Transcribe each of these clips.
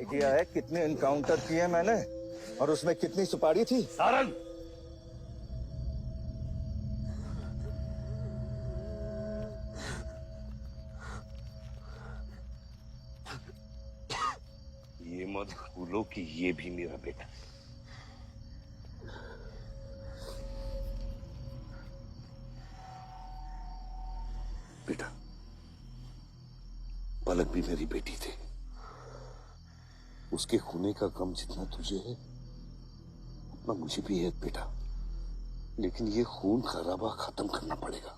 Idea है कितने encounter किए मैंने और उसमें कितनी सुपारी थी? सारंग, ये मत भूलो कि ये भी मेरा बेटा है। बेटा, पलक भी मेरी बेटी थी। उसके खोने का गम जितना तुझे है उतना मुझे भी है बेटा, लेकिन ये खून खराबा खत्म करना पड़ेगा।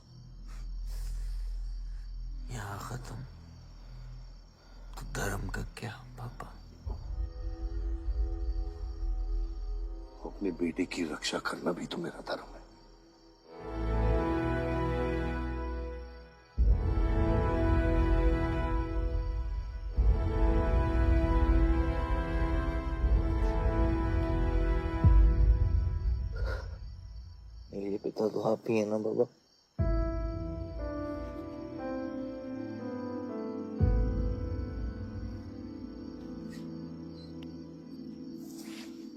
यहाँ खत्म तो धर्म का क्या पापा? अपने बेटे की रक्षा करना भी तो मेरा धर्म है। मेरे पिता तो आप ही है ना बाबा?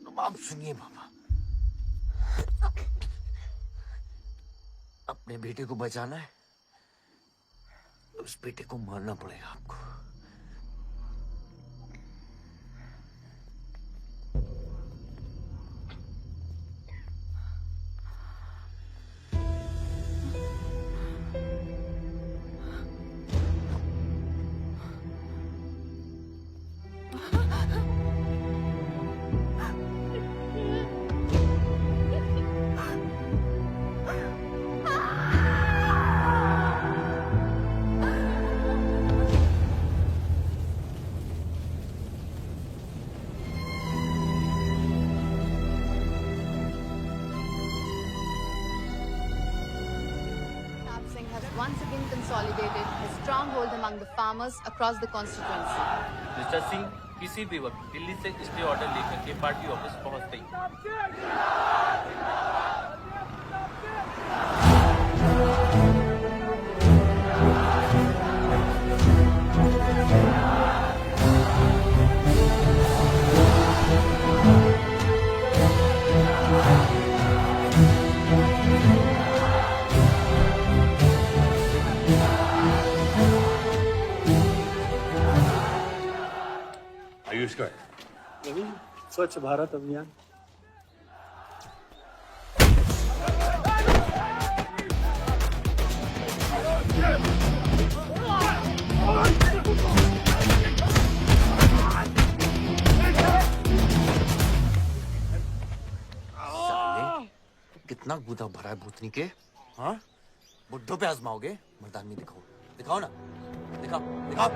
अब आप सुनिए बाबा, अपने बेटे को बचाना है तो उस बेटे को मारना पड़ेगा आपको। Once again consolidated a stronghold among the farmers across the constituency. Mister Singh किसी भी वक्त दिल्ली से स्टे ऑर्डर लेकर के पार्टी ऑफिस पहुंचते ही आयुष का स्वच्छ भारत अभियान। कितना गुदा भरा है भूतनी के? हाँ, बुड्ढों पे आजमाओगे? मर्दानगी दिखाओ, दिखाओ ना, दिखाओ, दिखाओ।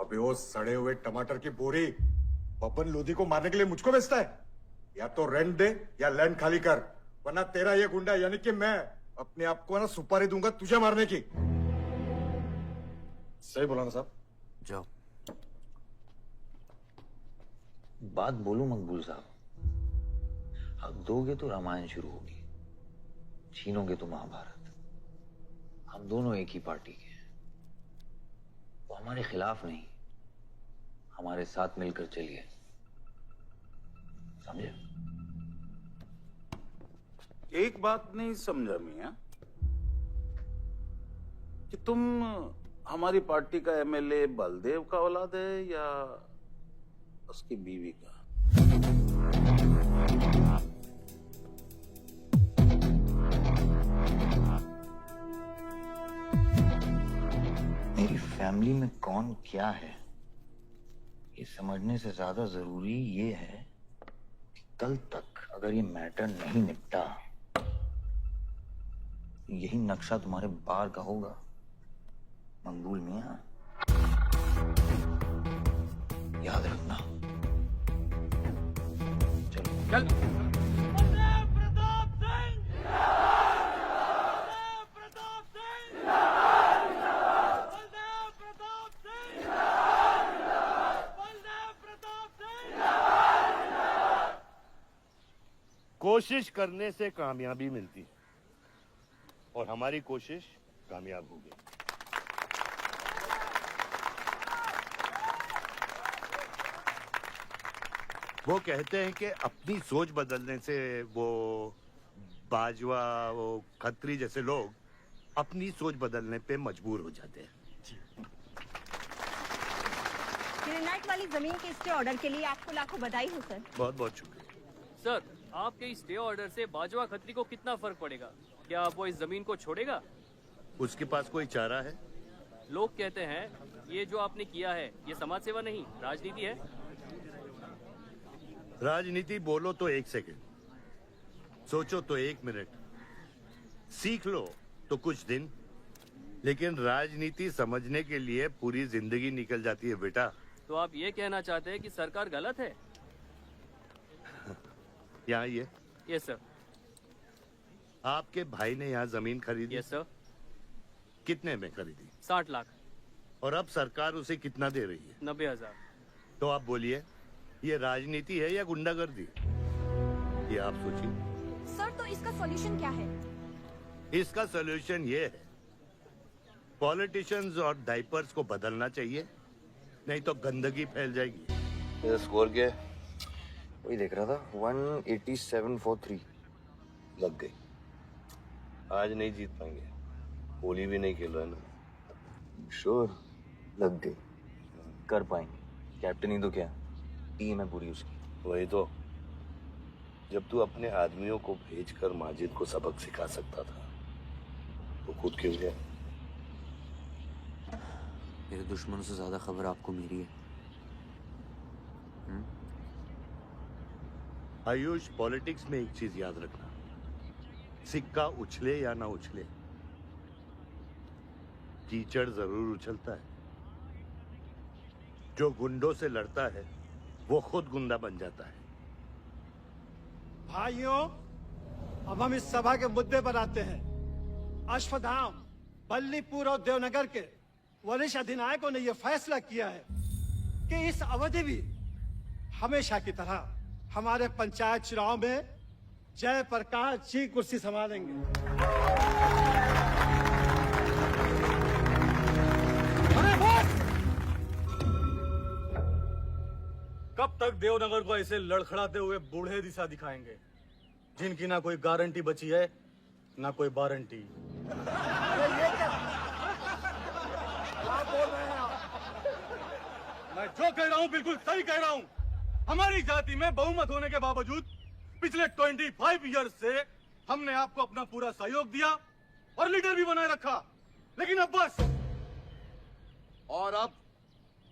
अबे वो सड़े हुए टमाटर की बोरी बब्बन लोधी को मारने के लिए मुझको बेचता है? या तो रेंट दे या लैंड खाली कर, वरना तेरा ये गुंडा यानी कि मैं अपने आप को ना सुपारी दूंगा तुझे मारने की। सही बोला ना साहब? जाओ। बात बोलूं मकबूल साहब, हक दोगे तो रामायण शुरू होगी, छीनोगे तो महाभारत। हम दोनों एक ही पार्टी के हैं, वो हमारे खिलाफ नहीं, हमारे साथ मिलकर चलिए, समझे? एक बात नहीं समझा मियां कि तुम हमारी पार्टी का एमएलए बलदेव का औलाद है या उसकी बीवी का? मेरी फैमिली में कौन क्या है ये समझने से ज्यादा जरूरी ये है कि कल तक अगर ये मैटर नहीं निपटा, यही नक्शा तुम्हारे बार का होगा मकबूल मियां, याद रखना। चलो चल। कोशिश करने से कामयाबी मिलती है और हमारी कोशिश कामयाब होगी। वो कहते हैं कि अपनी सोच बदलने से वो बाजवा, वो खत्री जैसे लोग अपनी सोच बदलने पे मजबूर हो जाते हैं। ग्रेनाइट वाली जमीन के स्टे ऑर्डर के लिए आपको लाखों बधाई हो सर। बहुत बहुत शुक्रिया। सर, आपके इस स्टे ऑर्डर से बाजवा खत्री को कितना फर्क पड़ेगा? क्या वो इस जमीन को छोड़ेगा? उसके पास कोई चारा है? लोग कहते हैं ये जो आपने किया है ये समाज सेवा नहीं राजनीति है। राजनीति बोलो तो 1 सेकंड, सोचो तो 1 मिनट, सीख लो तो कुछ दिन, लेकिन राजनीति समझने के लिए पूरी जिंदगी निकल जाती है बेटा। तो आप ये कहना चाहते हैं कि सरकार गलत है? यहाँ ये यस सर। आपके भाई ने यहाँ जमीन खरीदी? Yes sir. कितने में खरीदी? 60 लाख। और अब सरकार उसे कितना दे रही है? 90,000। तो आप बोलिए, ये राजनीति है या गुंडागर्दी? ये आप सोचिए। सर, तो इसका सॉल्यूशन क्या है? इसका सॉल्यूशन ये है, पॉलिटिशियंस और डाइपर्स को बदलना चाहिए, नहीं तो गंदगी फैल जाएगी। मेरा स्कोर क्या है? वही देख रहा था, 187 for 3। लग गई। आज नहीं जीत पाएंगे, होली भी नहीं खेल रहा है ना। श्योर लग गई, कर पाएंगे। कैप्टन ही तो क्या, टीम है पूरी उसकी। वही तो, जब तू अपने आदमियों को भेजकर माजिद को सबक सिखा सकता था तो खुद क्यों गया? मेरे दुश्मनों से ज्यादा खबर आपको मेरी है। आयुष, पॉलिटिक्स में एक चीज याद रखना, सिक्का उछले या ना उछले, कीचड़ जरूर उछलता है। जो गुंडों से लड़ता है वो खुद गुंडा बन जाता है। भाइयों, अब हम इस सभा के मुद्दे पर आते हैं। अश्वत्थाम, बल्लीपुर और देवनगर के वरिष्ठ अधिनायकों ने यह फैसला किया है कि इस अवधि भी हमेशा की तरह हमारे पंचायत चुनाव में जयप्रकाश जी कुर्सी संभालेंगे। कब तक देवनगर को ऐसे लड़खड़ाते हुए बूढ़े दिशा दिखाएंगे, जिनकी ना कोई गारंटी बची है ना कोई वारंटी? मैं जो कह रहा हूँ बिल्कुल सही कह रहा हूँ। हमारी जाति में बहुमत होने के बावजूद पिछले 25 ईयर्स से हमने आपको अपना पूरा सहयोग दिया और लीडर भी बनाए रखा, लेकिन अब बस। और अब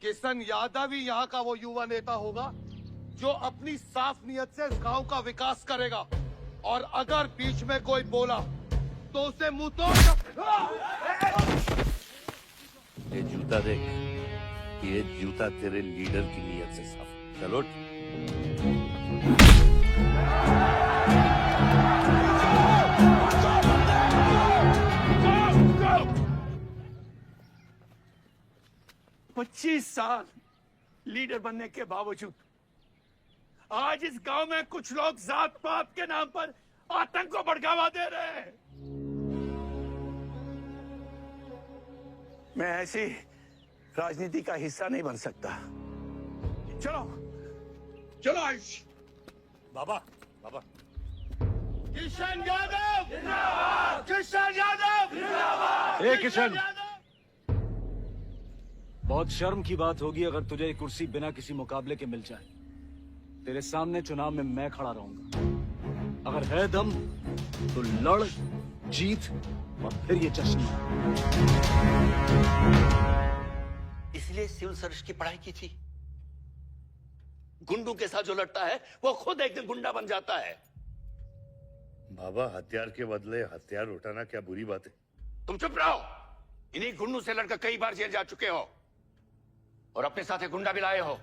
किशन यादव ही यहाँ का वो युवा नेता होगा जो अपनी साफ नियत से इस गांव का विकास करेगा, और अगर बीच में कोई बोला तो उसे मुंह तोड़। ये जूता देख, ये जूता तेरे लीडर की नीयत से साफ। चलो पच्चीस साल लीडर बनने के बावजूद आज इस गांव में कुछ लोग जात पात के नाम पर आतंक को बढ़ावा दे रहे हैं। मैं ऐसी राजनीति का हिस्सा नहीं बन सकता। चलो चलो आयुष। बाबा, बाबा, किशन यादव जिंदाबाद, किशन यादव जिंदाबाद। ए किशन, बहुत शर्म की बात होगी अगर तुझे ये कुर्सी बिना किसी मुकाबले के मिल जाए। तेरे सामने चुनाव में मैं खड़ा रहूंगा। अगर है दम तो लड़, जीत और फिर ये जश्न। इसलिए सिविल सर्विस की पढ़ाई की थी। गुंडों के साथ जो लड़ता है वो खुद एक दिन गुंडा बन जाता है। बाबा, हथियार के बदले हथियार उठाना क्या बुरी बात है? तुम चुप रहो। इन्हीं गुंडों से लड़कर कई बार जेल जा चुके हो और अपने साथ एक गुंडा भी लाए हो।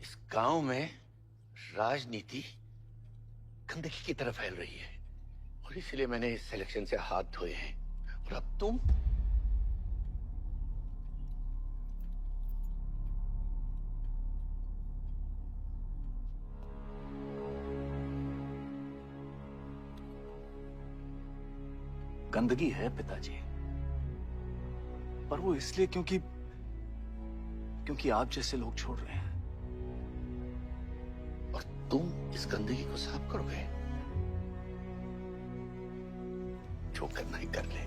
इस गांव में राजनीति गंदगी की तरफ फैल रही है और इसलिए मैंने इस सिलेक्शन से हाथ धोए हैं। और अब तुम गंदगी है पिताजी, पर वो इसलिए क्योंकि आप जैसे लोग छोड़ रहे हैं। और तुम इस गंदगी को साफ करोगे? जो करना ही कर ले।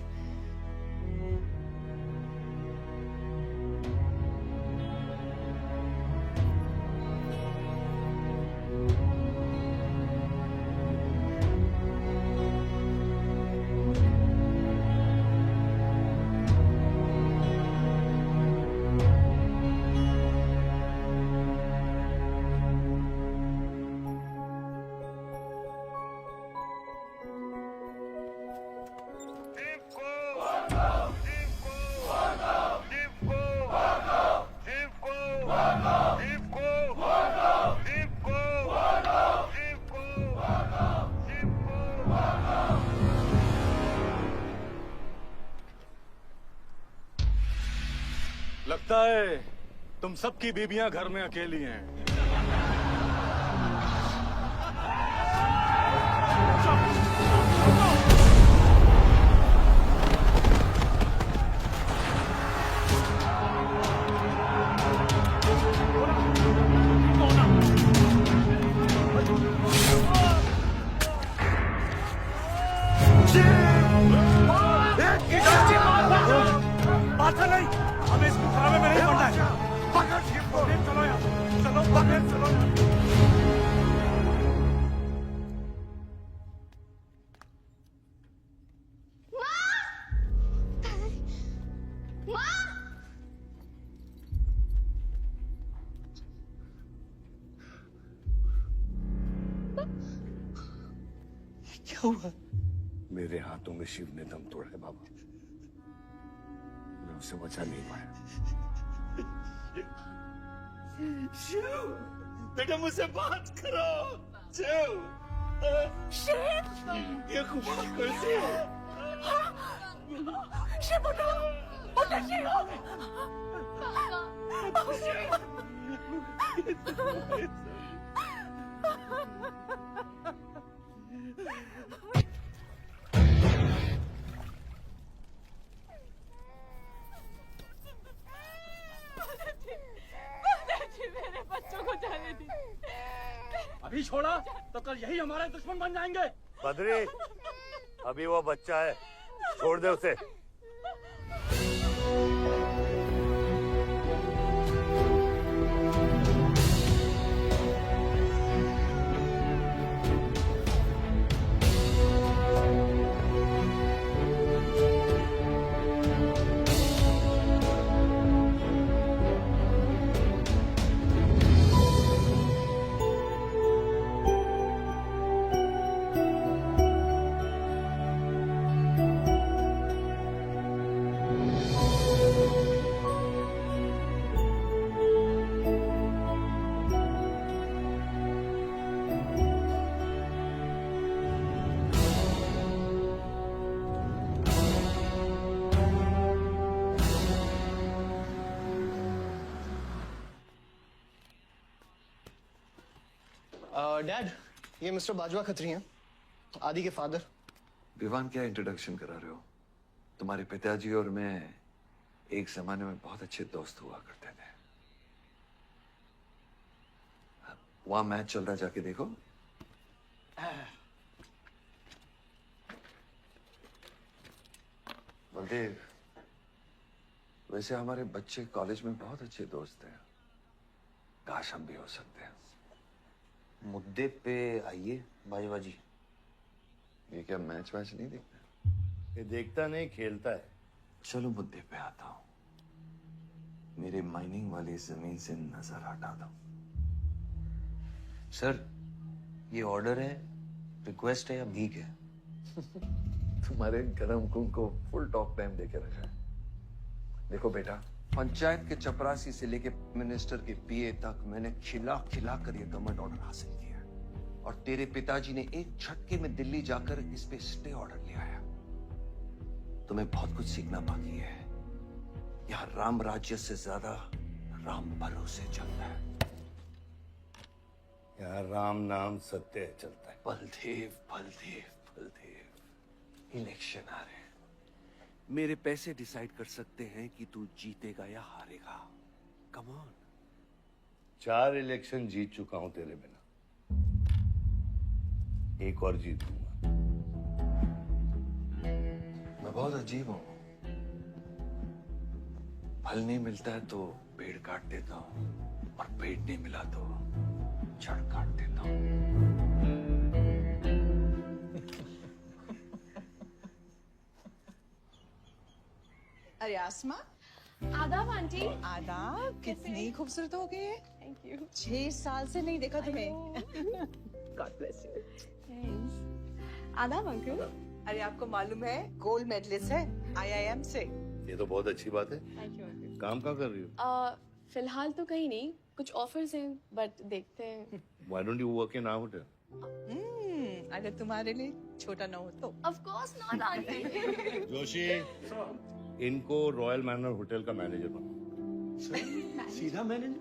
लगता है तुम सबकी बीबियां घर में अकेली हैं। बात नहीं, हमें इसको खराबे में नहीं पड़ना है। पकड़ को, चलो यार, चलो पकड़, चलो। क्या हुआ? मेरे हाथों में शिव ने दम तोड़ा है बाबा, मैं उसे बचा नहीं पाया। शिव, बेटा मुझसे बात करो। शिव, ये खुदा कैसे? शिव उठो, उठो शिव। मेरे बच्चों को जाने दी। अभी छोड़ा तो कल यही हमारे दुश्मन बन जाएंगे। बद्री, अभी वो बच्चा है, छोड़ दे उसे। डैड, ये मिस्टर बाजवा खत्री हैं, आदि के फादर। विवान, क्या इंट्रोडक्शन करा रहे हो? तुम्हारे पिताजी और मैं एक जमाने में बहुत अच्छे दोस्त हुआ करते थे। वहां मैच चल रहा, जाके देखो। बलदेव, वैसे हमारे बच्चे कॉलेज में बहुत अच्छे दोस्त हैं, काश हम भी हो सकते हैं। मुद्दे पे आइए बाजवा जी। ये क्या मैच वैच नहीं देखता? ये देखता नहीं, खेलता है। चलो मुद्दे पे आता हूं। मेरे माइनिंग वाली जमीन से नजर हटा दो। सर, ये ऑर्डर है, रिक्वेस्ट है या भीख है? तुम्हारे गरम खून को फुल टॉक टाइम देके रखा है। देखो बेटा, पंचायत के चपरासी से लेके मिनिस्टर के पीए तक मैंने खिला खिला कर ये गवर्नमेंट ऑर्डर हासिल किया, और तेरे पिताजी ने एक झटके में दिल्ली जाकर इस पे स्टे ऑर्डर ले आया। तुम्हें बहुत कुछ सीखना बाकी है। यहाँ राम राज्य से ज्यादा राम भरोसे चलता है। यहाँ राम नाम सत्य चलता है। बलदेव, बलदेव, बलदेव, इलेक्शन आ रहे हैं। मेरे पैसे डिसाइड कर सकते हैं कि तू जीतेगा या हारेगा। Come on. 4 इलेक्शन जीत चुका हूं तेरे बिना, एक और जीतूंगा। मैं बहुत अजीब हूँ। फल नहीं मिलता है तो पेड़ काट देता हूँ, और पेड़ नहीं मिला तो जड़ काट देता हूँ। अरे आसमा, आदाब आंटी। आदाब। कितनी खूबसूरत हो गई है। Thank you. 6 साल से नहीं देखा तुम्हें। God bless you. आदाब अंकल। अरे आपको मालूम है गोल्ड मेडलिस्ट है IIM से। ये तो बहुत अच्छी बात है। Thank you uncle. काम कहाँ कर रही हो? फिलहाल तो कहीं नहीं, कुछ ऑफर्स हैं बट देखते हैं। Why don't you work in our hotel? अगर तुम्हारे लिए छोटा ना हो तो। Of course not aunty. Joshi, इनको रॉयल मैनर होटल का मैनेजर बनो। सीधा मैनेजर?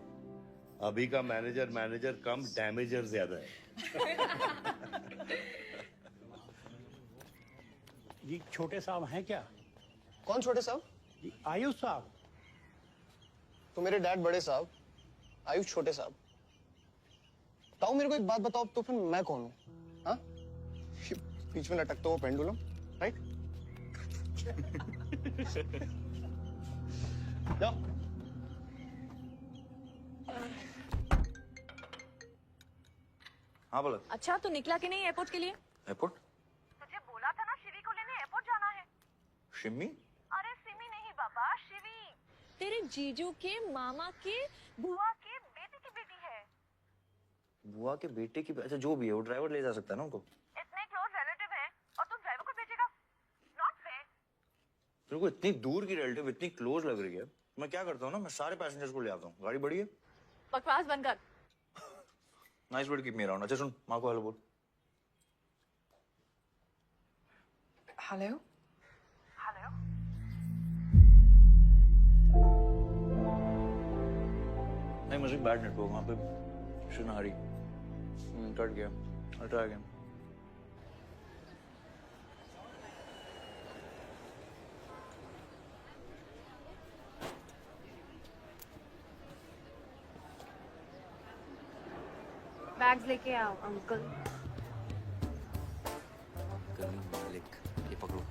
अभी का मैनेजर कम, डैमेजर ज्यादा है। ये छोटे साहब हैं क्या? कौन छोटे साहब? ये आयुष साहब। तो मेरे डैड बड़े साहब, आयुष छोटे साहब। ताऊ मेरे को एक बात बताओ, तो फिर मैं कौन हूँ? हाँ? बीच में लटकता हुआ पेंडुलम, राइट? जाओ। हाँ बोला। अच्छा तो निकला कि नहीं एयरपोर्ट के लिए? एयरपोर्ट? तुझे बोला था ना शिवी को लेने एयरपोर्ट जाना है। शिमी? अरे सिमी नहीं बाबा, शिवी तेरे जीजू के मामा के बुआ के बेटे की बेटी है। बुआ के बेटे की? अच्छा जो भी है, वो ड्राइवर ले जा सकता है ना उनको? इतने क्लोज रिलेटिव हैं और तुम ड्राइवर को भेजेगा? Not fair. तेरे को इतनी दूर की रिलेटिव इतनी क्लोज लग रही है, मैं क्या करता हूँ ना, मैं सारे पैसेंजर्स को ले आता हूँ। गाड़ी बड़ी है। बकवास बंद कर। Nice word, keep me around. अच्छा सुन, माँ को हेलो बोल। हेलो। हेलो। नहीं मुझे बैड नेटवर्क वहाँ पे। शुन हरी कट गया। I'll try again. बैग्स लेके आओ अंकल। गली मालिक, ये पकड़ो।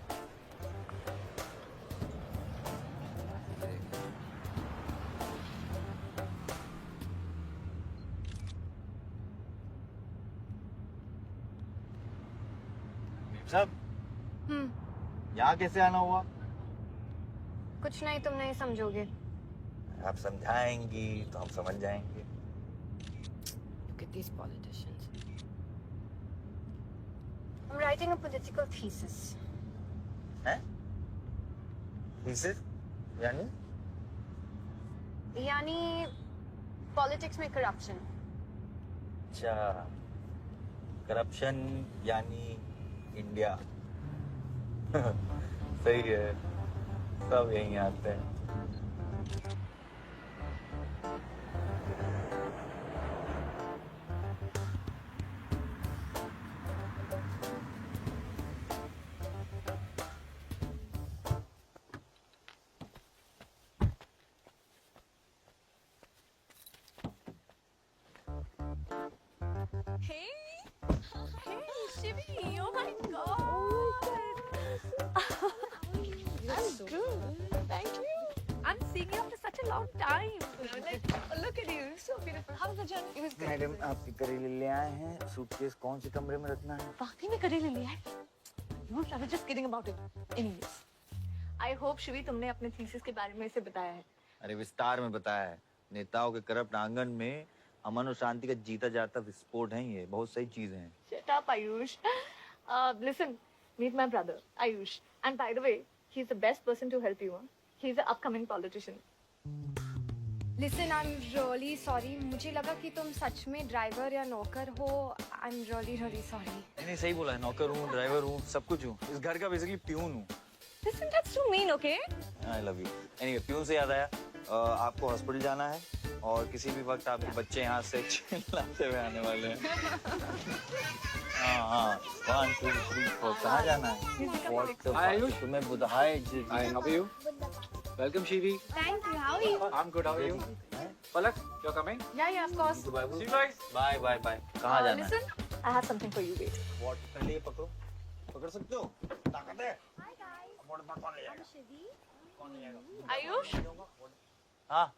साहब, यहाँ कैसे आना हुआ? कुछ नहीं, तुम नहीं समझोगे। आप समझाएंगी तो हम समझ जाएंगे। Look at these politicians. I'm writing a political thesis. हैं? Thesis? यानी? यानी पॉलिटिक्स में करप्शन। अच्छा, करप्शन यानी इंडिया। सही है, सब यहीं आते हैं। Hey, Shivi, oh my God. I'm good. Thank you. I'm seeing you after such a long time. Like, look at you, so beautiful. How was the journey? It was good. Madam, आप करेले ले आए हैं। Suitcase कौन से कमरे में रखना है? वाकई में करेले लिया है? No, I was just kidding about it. Anyways, I hope Shivi तुमने अपने थीसिस के बारे में इसे बताया है। अरे विस्तार में बताया है। नेताओं के करप्ट आंगन में अमन और शांति का जीता जाता विस्फोट है। ये बहुत सही चीजें हैं। Shut up, Ayush. Listen, meet my brother, Ayush. And by the way, he's the best person to help you. He's an upcoming politician. Listen, I'm really sorry. मुझे लगा कि तुम सच में ड्राइवर या नौकर हो. I'm really sorry. नहीं सही बोला है, नौकर हूँ, ड्राइवर हूँ, सब कुछ हूँ। इस घर का बेसिकली प्यून हूँ। Listen, that's too mean, okay? I love you. Anyway, peon से याद आया, आपको हॉस्पिटल जाना है और किसी भी वक्त आपके बच्चे यहाँ से चिल्लाते हुए आने वाले हैं। हाँ 1 2 3 4 कहाँ जाना है? तुम्हें बुधाए जी। How are you? Welcome, Shivi. Thank you. How are you? I'm good. How are you? Palak, you're coming? Yeah, of course. See you guys. Bye bye bye. कहाँ जाना है? Listen, I have something for you. Wait. What? पहले ये पकड़ो, पकड़ सकते हो? ताकत है? कौन ले जाएगा? कौन ले जाएगा? आयुष? हाँ।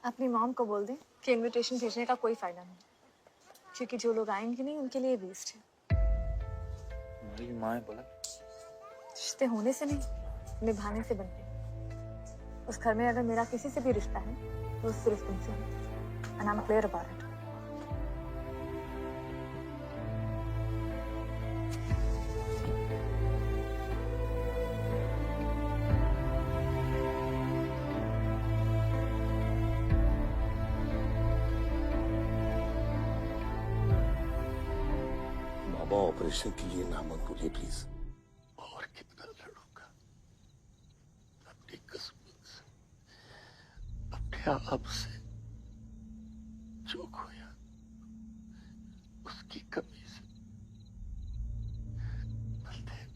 अपनी मॉम को बोल दे कि इनविटेशन भेजने का कोई फायदा नहीं, क्योंकि जो लोग आएंगे नहीं उनके लिए वेस्ट है। मेरी माँ है पलक। रिश्ते होने से नहीं, निभाने से बनते हैं। उस घर में अगर मेरा किसी से भी रिश्ता है तो सिर्फ तुमसे है, and I'm clear about it. Baba operation के लिए ना मत बोलिए प्लीज। और कितना लड़ूंगा अपनी किस्मत से, अपने आप से, जो खोया उसकी कमी से। बलदेव,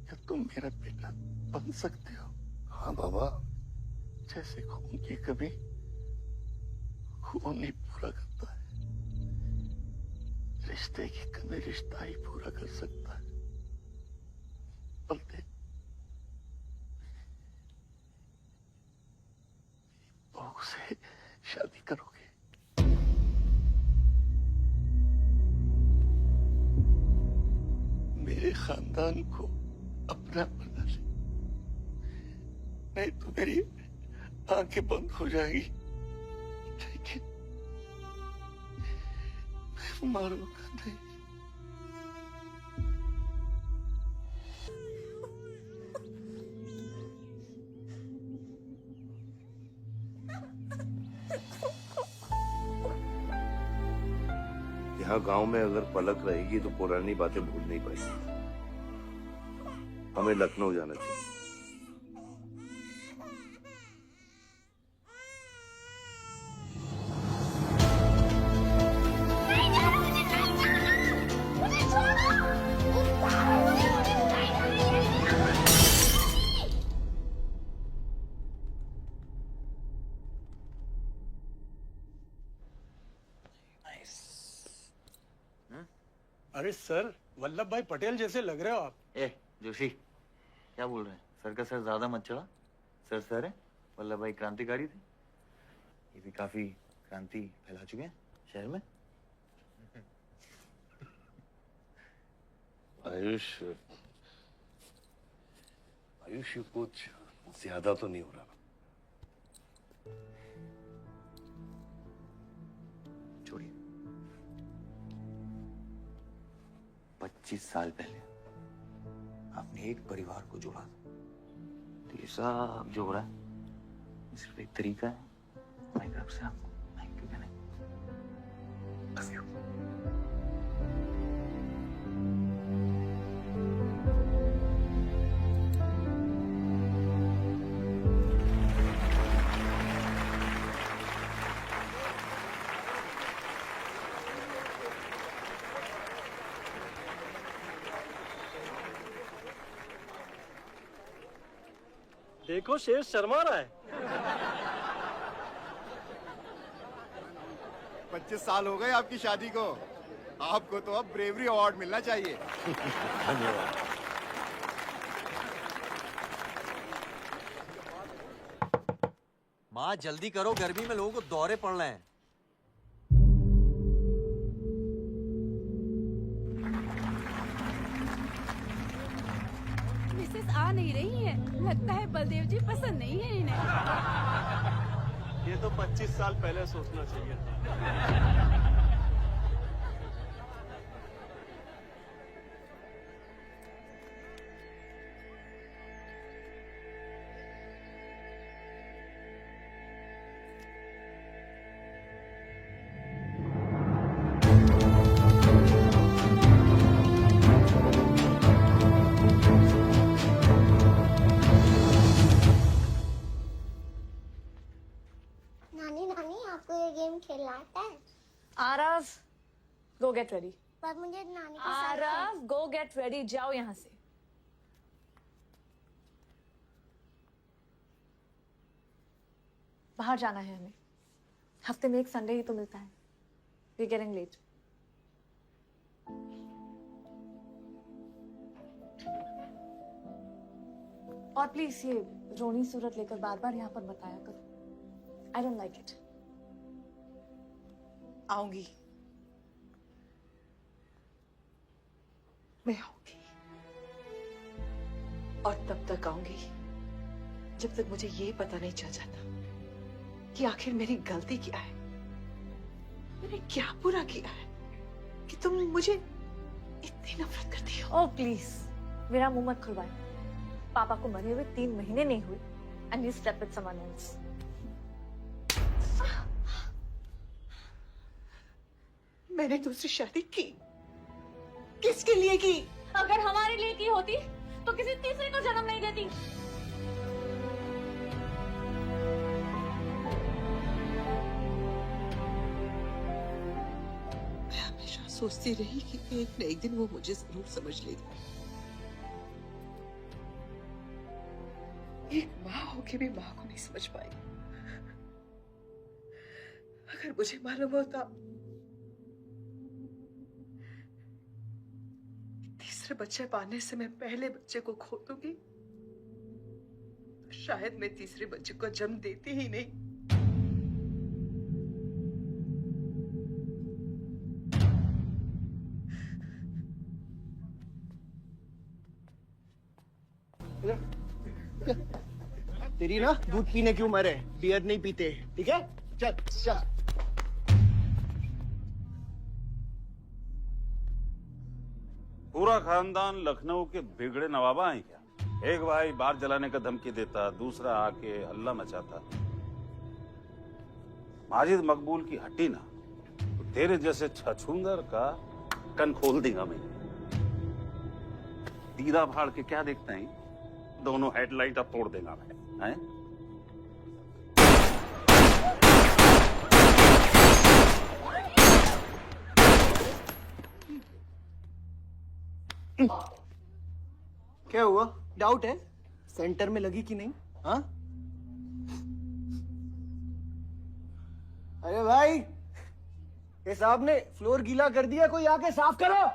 क्या तुम मेरा बेटा बन सकते हो? हाँ बाबा। जैसे खून की कमी खून नहीं पूरा करता है, रिश्ते की कमी रिश्ता ही पूरा कर सकता है। बलदेव, बहू से शादी करोगे? मेरे खानदान को अपना बना ले, नहीं तो मेरी आंखें बंद हो जाएगी। लेकिन मैं मारूंगा नहीं। यहाँ गांव में अगर पलक रहेगी तो पुरानी बातें भूल नहीं पाएगी। हमें लखनऊ जाना चाहिए। अरे सर, वल्लभ भाई पटेल जैसे लग रहे हो आप। ए जोशी, क्या बोल रहे हैं? सर का सर ज्यादा मत चढ़ा। सर है, वल्लभ भाई क्रांतिकारी थे। ये भी काफी क्रांति फैला चुके हैं शहर में। आयुष, आयुष कुछ ज्यादा तो नहीं हो रहा? छोड़िए। 25 साल पहले आपने एक परिवार को जोड़ा, तो ये सब जोड़ा सिर्फ एक तरीका है हमारी तरफ से आपको थैंक यू कहने। Love you. देखो शेर शर्मा रहा है। 25 साल हो गए आपकी शादी को। आपको तो अब ब्रेवरी अवार्ड मिलना चाहिए। धन्यवाद। माँ जल्दी करो, गर्मी में लोगों को दौरे पड़ रहे हैं। मिसेस आ नहीं रही है, लगता है बलदेव जी पसंद नहीं है इन्हें। ये तो 25 साल पहले सोचना चाहिए था। आता है? आरव, गो गेट रेडी। पर मुझे नानी के साथ आरव, गो गेट रेडी, जाओ यहाँ से। बाहर जाना है हमें। हफ्ते में एक संडे ही तो मिलता है। We are getting late. और प्लीज ये रोनी सूरत लेकर बार बार यहाँ पर बताया करो। I don't like it. आऊंगी, मैं आऊंगी, और तब तक आऊंगी जब तक मुझे ये पता नहीं चल जाता कि आखिर मेरी गलती क्या है। मैंने क्या बुरा किया है कि तुम मुझे इतनी नफरत करती हो? ओह प्लीज, मेरा मुंह मत खुलवाए। पापा को मरे हुए 3 महीने नहीं हुए and you step with someone else. मैंने दूसरी शादी की, किसके लिए की? अगर हमारे लिए की होती तो किसी तीसरे को जन्म नहीं देती। मैं हमेशा सोचती रही कि एक न एक दिन वो मुझे जरूर समझ लेगी। एक माँ होके भी माँ को नहीं समझ पाई। अगर मुझे मालूम होता तीसरे बच्चे पाने से मैं पहले बच्चे को खो दूंगी, तो शायद मैं तीसरे बच्चे को जन्म देती ही नहीं। तेरी ना दूध पीने की उम्र है, बियर नहीं पीते, ठीक है? चल चल। पूरा खानदान लखनऊ के बिगड़े नवाबा हैं क्या? एक भाई बार जलाने का धमकी देता, दूसरा आके हल्ला मचाता। माजिद मकबूल की हट्टी ना तो तेरे जैसे छछूंदर का कन खोल देगा मैं। दीदा फाड़ के क्या देखते हैं? दोनों हेडलाइट अब तोड़ देगा मैं, हैं? क्या हुआ? डाउट है सेंटर में लगी कि नहीं? हाँ? अरे भाई, ये साहब ने फ्लोर गीला कर दिया, कोई आके साफ करो।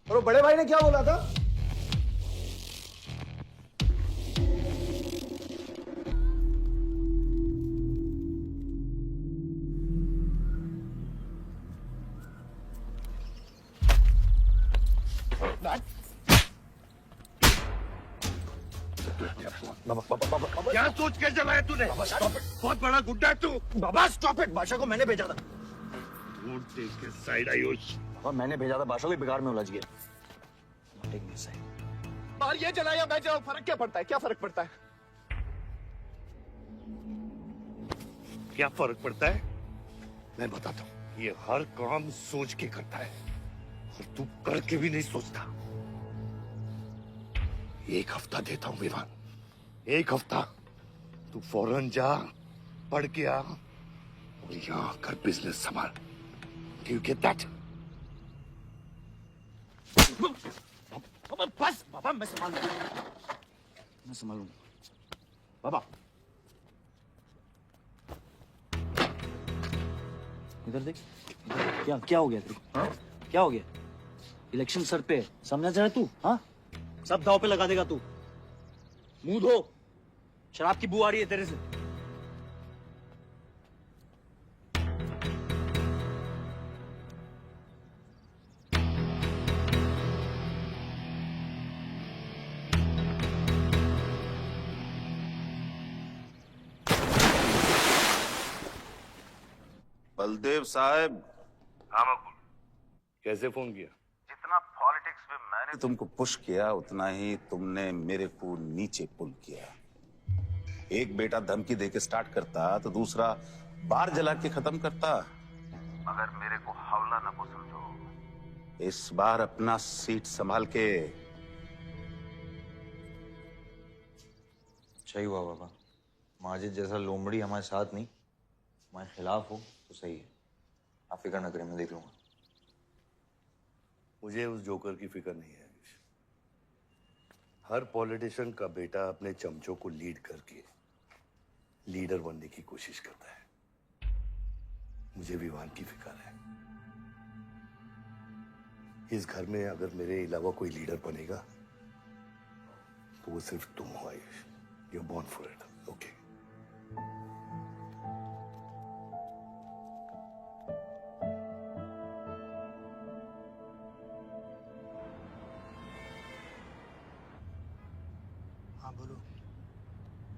और बड़े भाई ने क्या बोला था? क्या सोच के चलाया तूने? बहुत बड़ा गुड्डा है तू। बाबा स्टॉप इट। बादशाह को मैंने भेजा था। वोट देख के साइड आयुष। बाबा मैंने भेजा था, बादशाह को बिगाड़ में उलझ गया। बाहर ये जला या मैं जलाऊं, फर्क क्या पड़ता है? क्या फर्क पड़ता है? क्या फर्क पड़ता है? मैं बताता हूँ। ये हर काम सोच के करता है और तू करके भी नहीं सोचता। एक हफ्ता देता हूँ विवान, एक हफ्ता। तू फौरन जा, पढ़ के आ और यहाँ आकर बिजनेस संभाल। Do you get that? बस बाबा, मैं संभालूंगा। बाबा इधर देख, क्या क्या हो गया तेरे को? हाँ? क्या हो गया? इलेक्शन सर पे, समझा जा तू? हाँ? सब दाव पे लगा देगा तू। मुंह धो, शराब की बू आ रही है तेरे से। बलदेव साहब। हाँ मकबूल, कैसे फोन किया? जितना पॉलिटिक्स में मैंने तुमको पुश किया, उतना ही तुमने मेरे को नीचे पुल किया। एक बेटा धमकी देके स्टार्ट करता तो दूसरा बार जला के खत्म करता। मगर मेरे को हौला ना को समझो। इस बार अपना सीट संभाल के। सही हुआ बाबा, माजिद जैसा लोमड़ी हमारे साथ नहीं, हमारे खिलाफ हो तो सही है। आप फिक्र न करें, मैं देख लूंगा। मुझे उस जोकर की फिक्र नहीं है। हर पॉलिटिशियन का बेटा अपने चमचों को लीड करके लीडर बनने की कोशिश करता है। मुझे विवान की फिक्र है। इस घर में अगर मेरे अलावा कोई लीडर बनेगा तो वो सिर्फ तुम हो Ayush. You're born for it, okay? हाँ बोलो।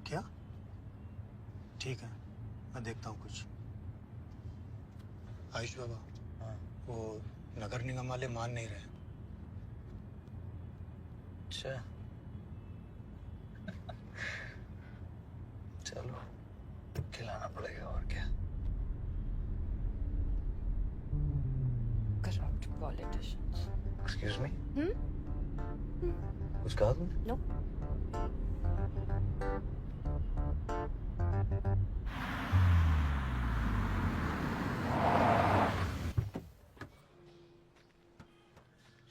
क्या? ठीक है, मैं देखता हूँ कुछ। आयुष बाबा, हाँ, वो नगर निगम वाले मान नहीं रहे। अच्छा, चलो खिलाना पड़ेगा और क्या। Corrupt politicians. Excuse me? कुछ कहा तुमने? No.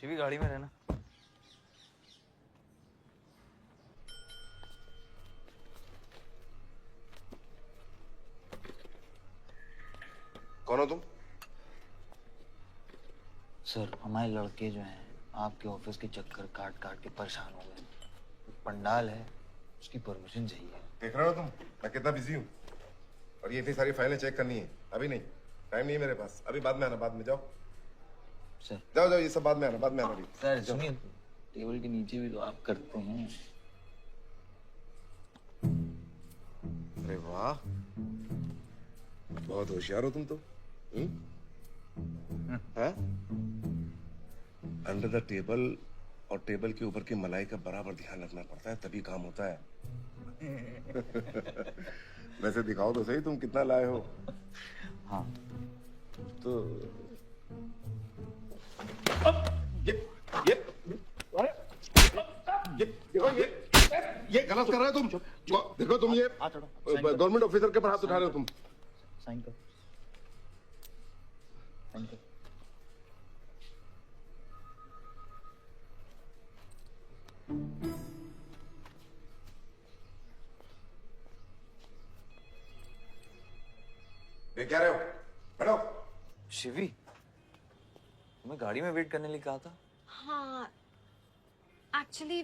शिवी गाड़ी में रहना। कौन हो तुम? सर, हमारे लड़के जो हैं आपके ऑफिस के चक्कर काट काट के परेशान हो गए। पंडाल है, उसकी परमिशन चाहिए। देख रहे हो तुम मैं कितना बिजी हूँ, और ये इतनी सारी फाइलें चेक करनी है। अभी नहीं, टाइम नहीं है मेरे पास। अभी बाद में आना, बाद में जाओ। सर जाओ जाओ, ये सब बाद में आना, बाद में आना। अभी सर सुनिए, टेबल के नीचे भी तो आप करते हैं। अरे वाह, बहुत होशियार हो तुम तो। अंडर द टेबल और टेबल के ऊपर की मलाई का बराबर ध्यान रखना पड़ता है, तभी काम होता है। वैसे दिखाओ तो सही तुम कितना लाए हो। हाँ तो ये गलत कर रहे हो तुम। देखो तुम ये गवर्नमेंट ऑफिसर के पर हाथ उठा रहे हो तुम। साइन कर, साइन कर। ये क्या रहे हो? बैठो। शिवी, तुम्हें गाड़ी में वेट करने लिए कहा था। हाँ, एक्चुअली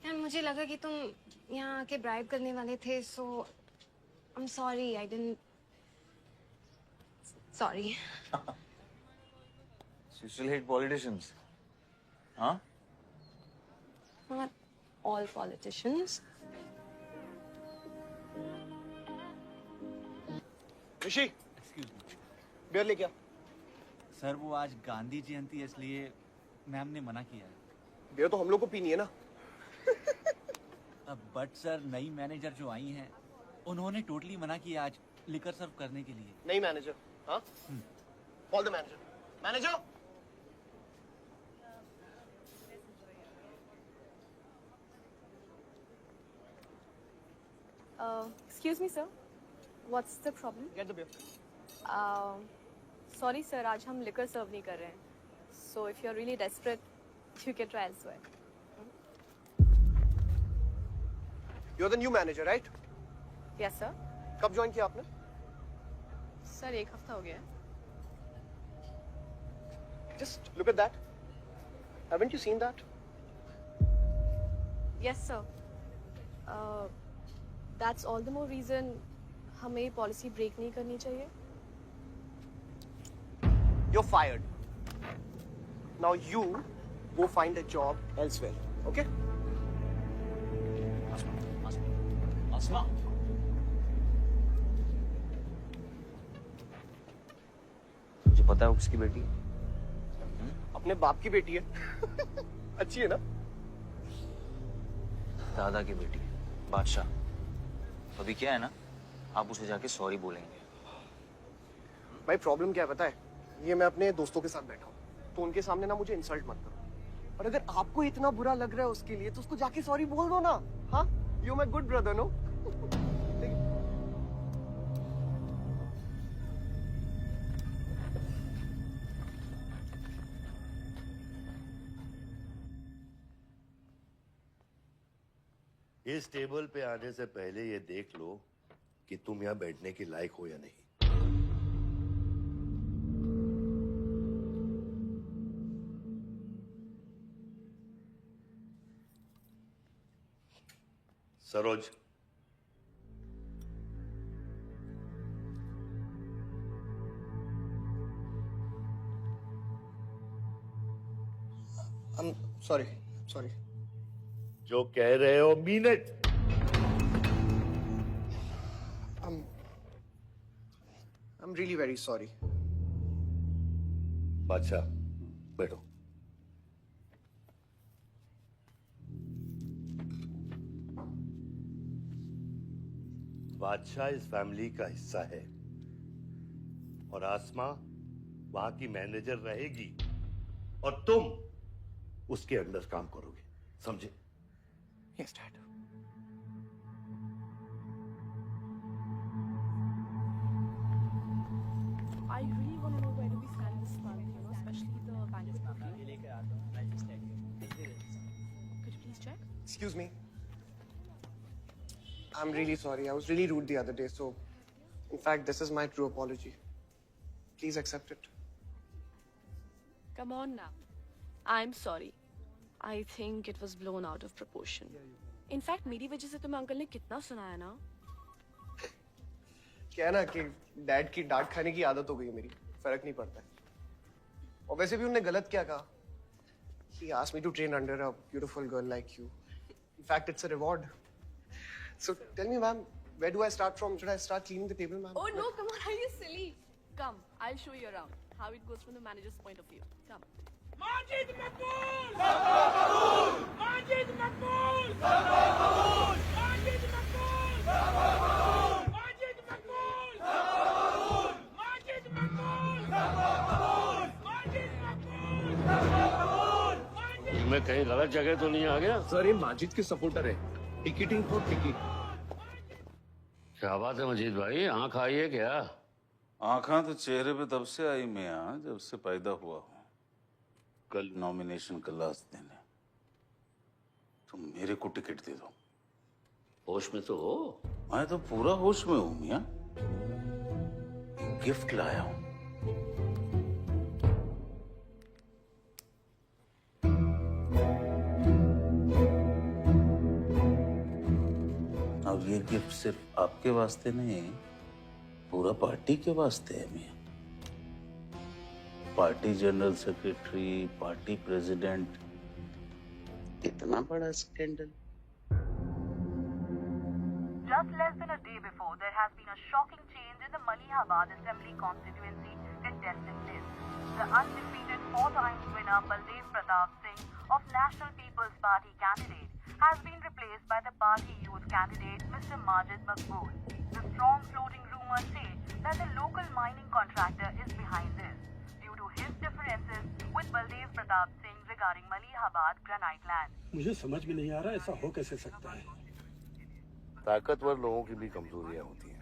यार मुझे लगा कि तुम यहाँ आके ब्राइब करने वाले थे, so I am sorry, I didn't, sorry. You still hate politicians, huh? Not all politicians. Rishi, beer ले क्या? सर वो आज गांधी जयंती है, इसलिए मैम ने मना किया है। बियर तो हम लोग को पीनी है ना। बट सर नई मैनेजर जो आई हैं उन्होंने टोटली मना किया आज लिकर सर्व करने के लिए। नई मैनेजर? हाँ, call the manager. Manager, Excuse me, sir. What's the problem? get the beer. Sorry, sir. आज हम liquor serve नहीं कर रहे हैं. So if you're really desperate, you can try elsewhere. You're the new manager, right? Yes, sir. कब join किया आपने? Sir, एक हफ्ता हो गया है. Just look at that. Haven't you seen that? Yes, sir. That's all the more reason हमें ये policy break नहीं करनी चाहिए. You're fired. Now you go find a job elsewhere, okay? आसमा, मुझे पता है वो किसकी बेटी है। अपने बाप की बेटी है। अच्छी है ना? दादा की बेटी है, बादशाह। अभी क्या है ना, आप उसे जाके सॉरी बोलेंगे। भाई प्रॉब्लम क्या है पता है? ये मैं अपने दोस्तों के साथ बैठा हूँ, तो उनके सामने ना मुझे इंसल्ट मत करो। और अगर आपको इतना बुरा लग रहा है उसके लिए तो उसको जाके सॉरी बोल दो ना। हाँ, you my good brother no. इस टेबल पे आने से पहले ये देख लो कि तुम यहाँ बैठने के लायक हो या नहीं। सरोज, सॉरी। जो कह रहे हो mean it. I'm really very sorry. बादशाह, बैठो। बादशाह इस फैमिली का हिस्सा है और आसमा वहां की मैनेजर रहेगी और तुम उसके अंडर काम करोगे, समझे? Yes, Dad. I really want to know where do we stand this month, you know, especially the banquet booking. Could you please check? Excuse me. I'm really sorry. I was really rude the other day, so in fact, this is my true apology. Please accept it. Come on now. I'm sorry. I think it was blown out of proportion. In fact, मेरी वजह से तुम्हें uncle ने कितना सुनाया ना? क्या है ना कि डैड की डांट खाने की आदत हो गई है मेरी, फर्क नहीं पड़ता है। और वैसे भी उन्होंने गलत क्या कहा? He asked me to train under a beautiful girl like you. In fact, it's a reward. So tell me, ma'am, where do I start from? Should I start cleaning the table, ma'am? Oh no, come on, are you silly? Come, I'll show you around how it goes from the manager's point of view. Come. Majid मकबूल! मकबूल! माजिद मकबूल! मकबूल! माजिद मकबूल! मकबूल! माजिद मकबूल! मकबूल! माजिद मकबूल! मकबूल! माजिद मकबूल! मकबूल! मैं कहीं गलत जगह तो नहीं आ गया? Sir, ये माजिद के supporter है। Ticketing for ticket. क्या बात है मजीद भाई, आंख आई है क्या? आंखें तो चेहरे पे तब से आई मियां जब से पैदा हुआ हूं। कल नॉमिनेशन का लास्ट दिन है, तुम मेरे को टिकट दे दो। होश में तो हो? मैं तो पूरा होश में हूं मियां। गिफ्ट लाया हूं। अब ये गिफ्ट सिर्फ आपके वास्ते नहीं, पूरा पार्टी के वास्ते है मियां। Party general secretary, party president, इतना बड़ा scandal. Just less than a day before, there has been a shocking change in the Malihabad Assembly constituency contestant list. The undefeated four-time winner Baldev Pratap Singh of National People's Party candidate has been replaced by the party youth candidate Mr. Majid Maqbool. The strong floating rumors say that the local mining contractor is behind this due to his differences with Baldev Pratap Singh regarding Malihabad granite land. मुझे समझ में नहीं आ रहा ऐसा हो कैसे सकता है। ताकतवर लोगों की भी कमजोरियां होती हैं।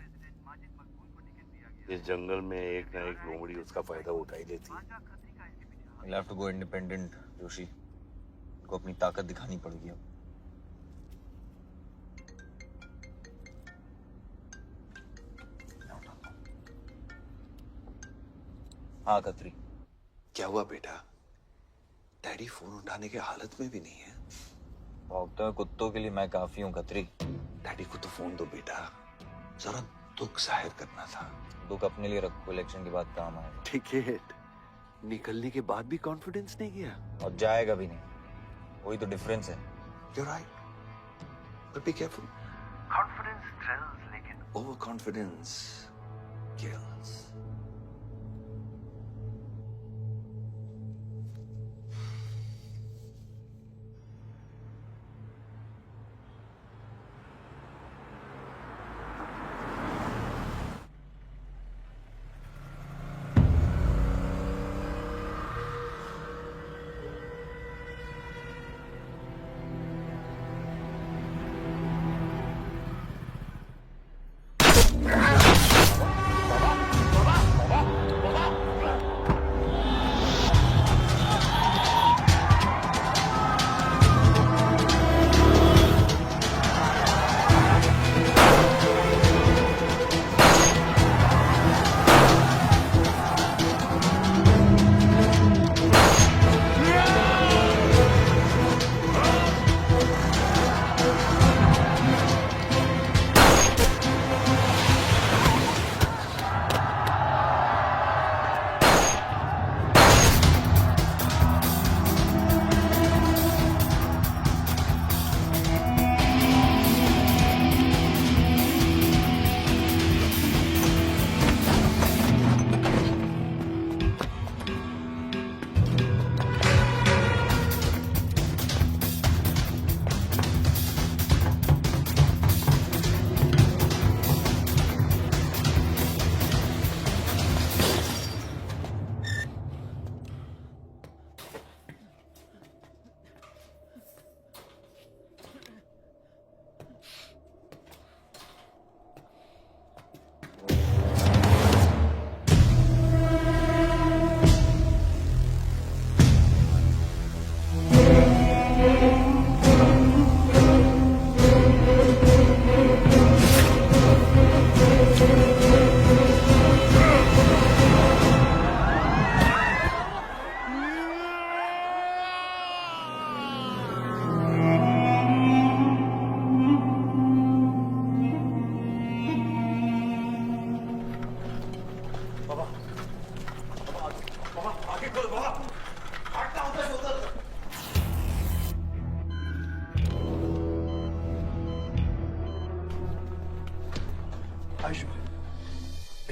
इस जंगल में एक ना एक लोमड़ी उसका फायदा उठा ही लेती है। You'll have to go independent, Joshi. उनको अपनी ताकत दिखानी पड़ेगी अब। हाँ खत्री। क्या हुआ बेटा? डैडी फोन उठाने के हालत में भी नहीं है। भौंकते कुत्तों के लिए मैं काफी हूँ खत्री। डैडी को तो फोन दो बेटा, जरा दुख जाहिर करना था। दुख अपने लिए रखो, इलेक्शन के बाद काम आएगा। टिकट निकलने के बाद भी कॉन्फिडेंस नहीं गया और जाएगा भी नहीं, वही तो डिफरेंस है। You're right, but be careful. Confidence thrills, लेकिन overconfidence kills.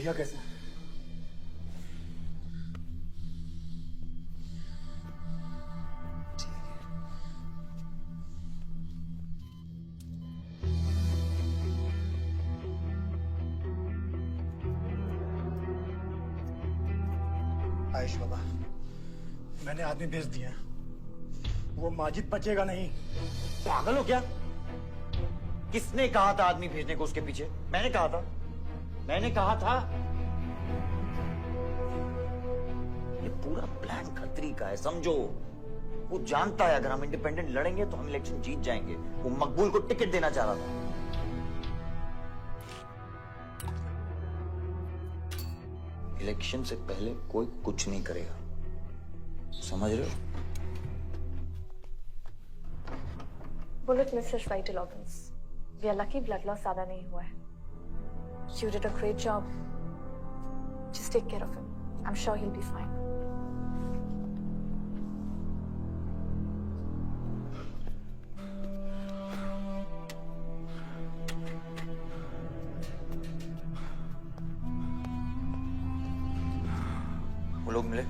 भैया कैसे? आयुष बाबा, मैंने आदमी भेज दिया। वो माजिद बचेगा नहीं। पागल हो क्या? किसने कहा था आदमी भेजने को उसके पीछे? मैंने कहा था। ये पूरा प्लान खतरी का है, समझो। वो जानता है अगर हम इंडिपेंडेंट लड़ेंगे तो हम इलेक्शन जीत जाएंगे। वो मकबूल को टिकट देना चाह रहा था। इलेक्शन से पहले कोई कुछ नहीं करेगा, समझ रहे हो? Bullet misses vital organs. We are lucky blood loss ज्यादा नहीं हुआ है। You did a great job. Just take care of him. I am sure he will be fine. वो लोग मिले?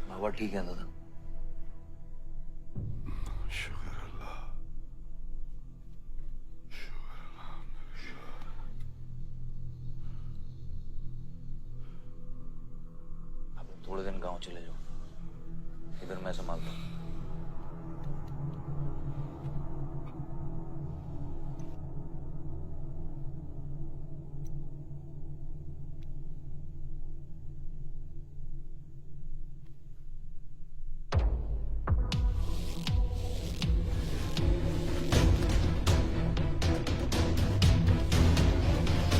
बाबा ठीक है दादा? थोड़े दिन गांव चले जाओ, इधर मैं संभालता हूँ।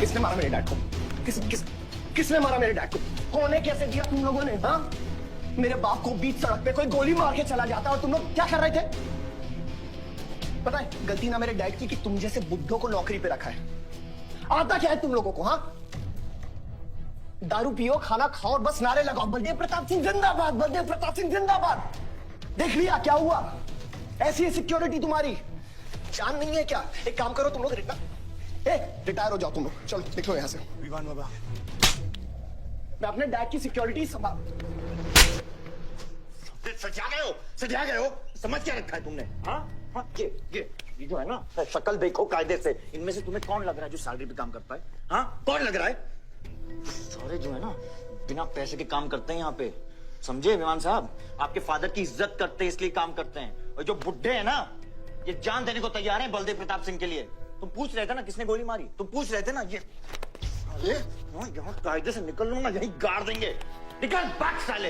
किसने मारा मेरे डैड को? किसने मारा मेरे डैड को? कौन है? कैसे किया तुम लोगों ने? हाँ, मेरे बाप को बीच सड़क पे कोई गोली मार के चला जाता और तुम लोग क्या कर रहे थे? पता है गलती ना मेरे डैड की कि तुम जैसे बुड्ढों को नौकरी पे रखा है। आता क्या है तुम लोगों को? हाँ, दारू पियो, खाना खाओ और बस नारे लगाओ, बलदेव प्रताप सिंह जिंदाबाद, बलदेव प्रताप सिंह जिंदाबाद। देख लिया क्या हुआ? ऐसी है सिक्योरिटी तुम्हारी। जान नहीं है क्या? एक काम करो तुम लोग, रिटायर हो जाओ तुम लोग। चलो निकलो यहाँ से। विवान बाबा, मैं अपने डैड की सिक्योरिटी संभाल। सजा गए हो। समझ क्या रखा है तुमने? हाँ, ये जो है ना, शक्ल देखो कायदे से। इनमें से तुम्हें कौन लग रहा है जो सैलरी पे काम करता है? हाँ, कौन लग रहा है? सारे जो है ना बिना पैसे के काम करते हैं यहाँ पे, समझे विमान साहब? आपके फादर की इज्जत करते हैं इसलिए काम करते हैं। और जो बुड्ढे हैं ना, ये जान देने को तैयार हैं बलदेव प्रताप सिंह के लिए। तुम पूछ रहे थे ना किसने गोली मारी? तुम पूछ रहे थे ना? ये अरे यहाँ कायदे से निकल लूंगा, यही गाड़ देंगे। निकल भाग साले।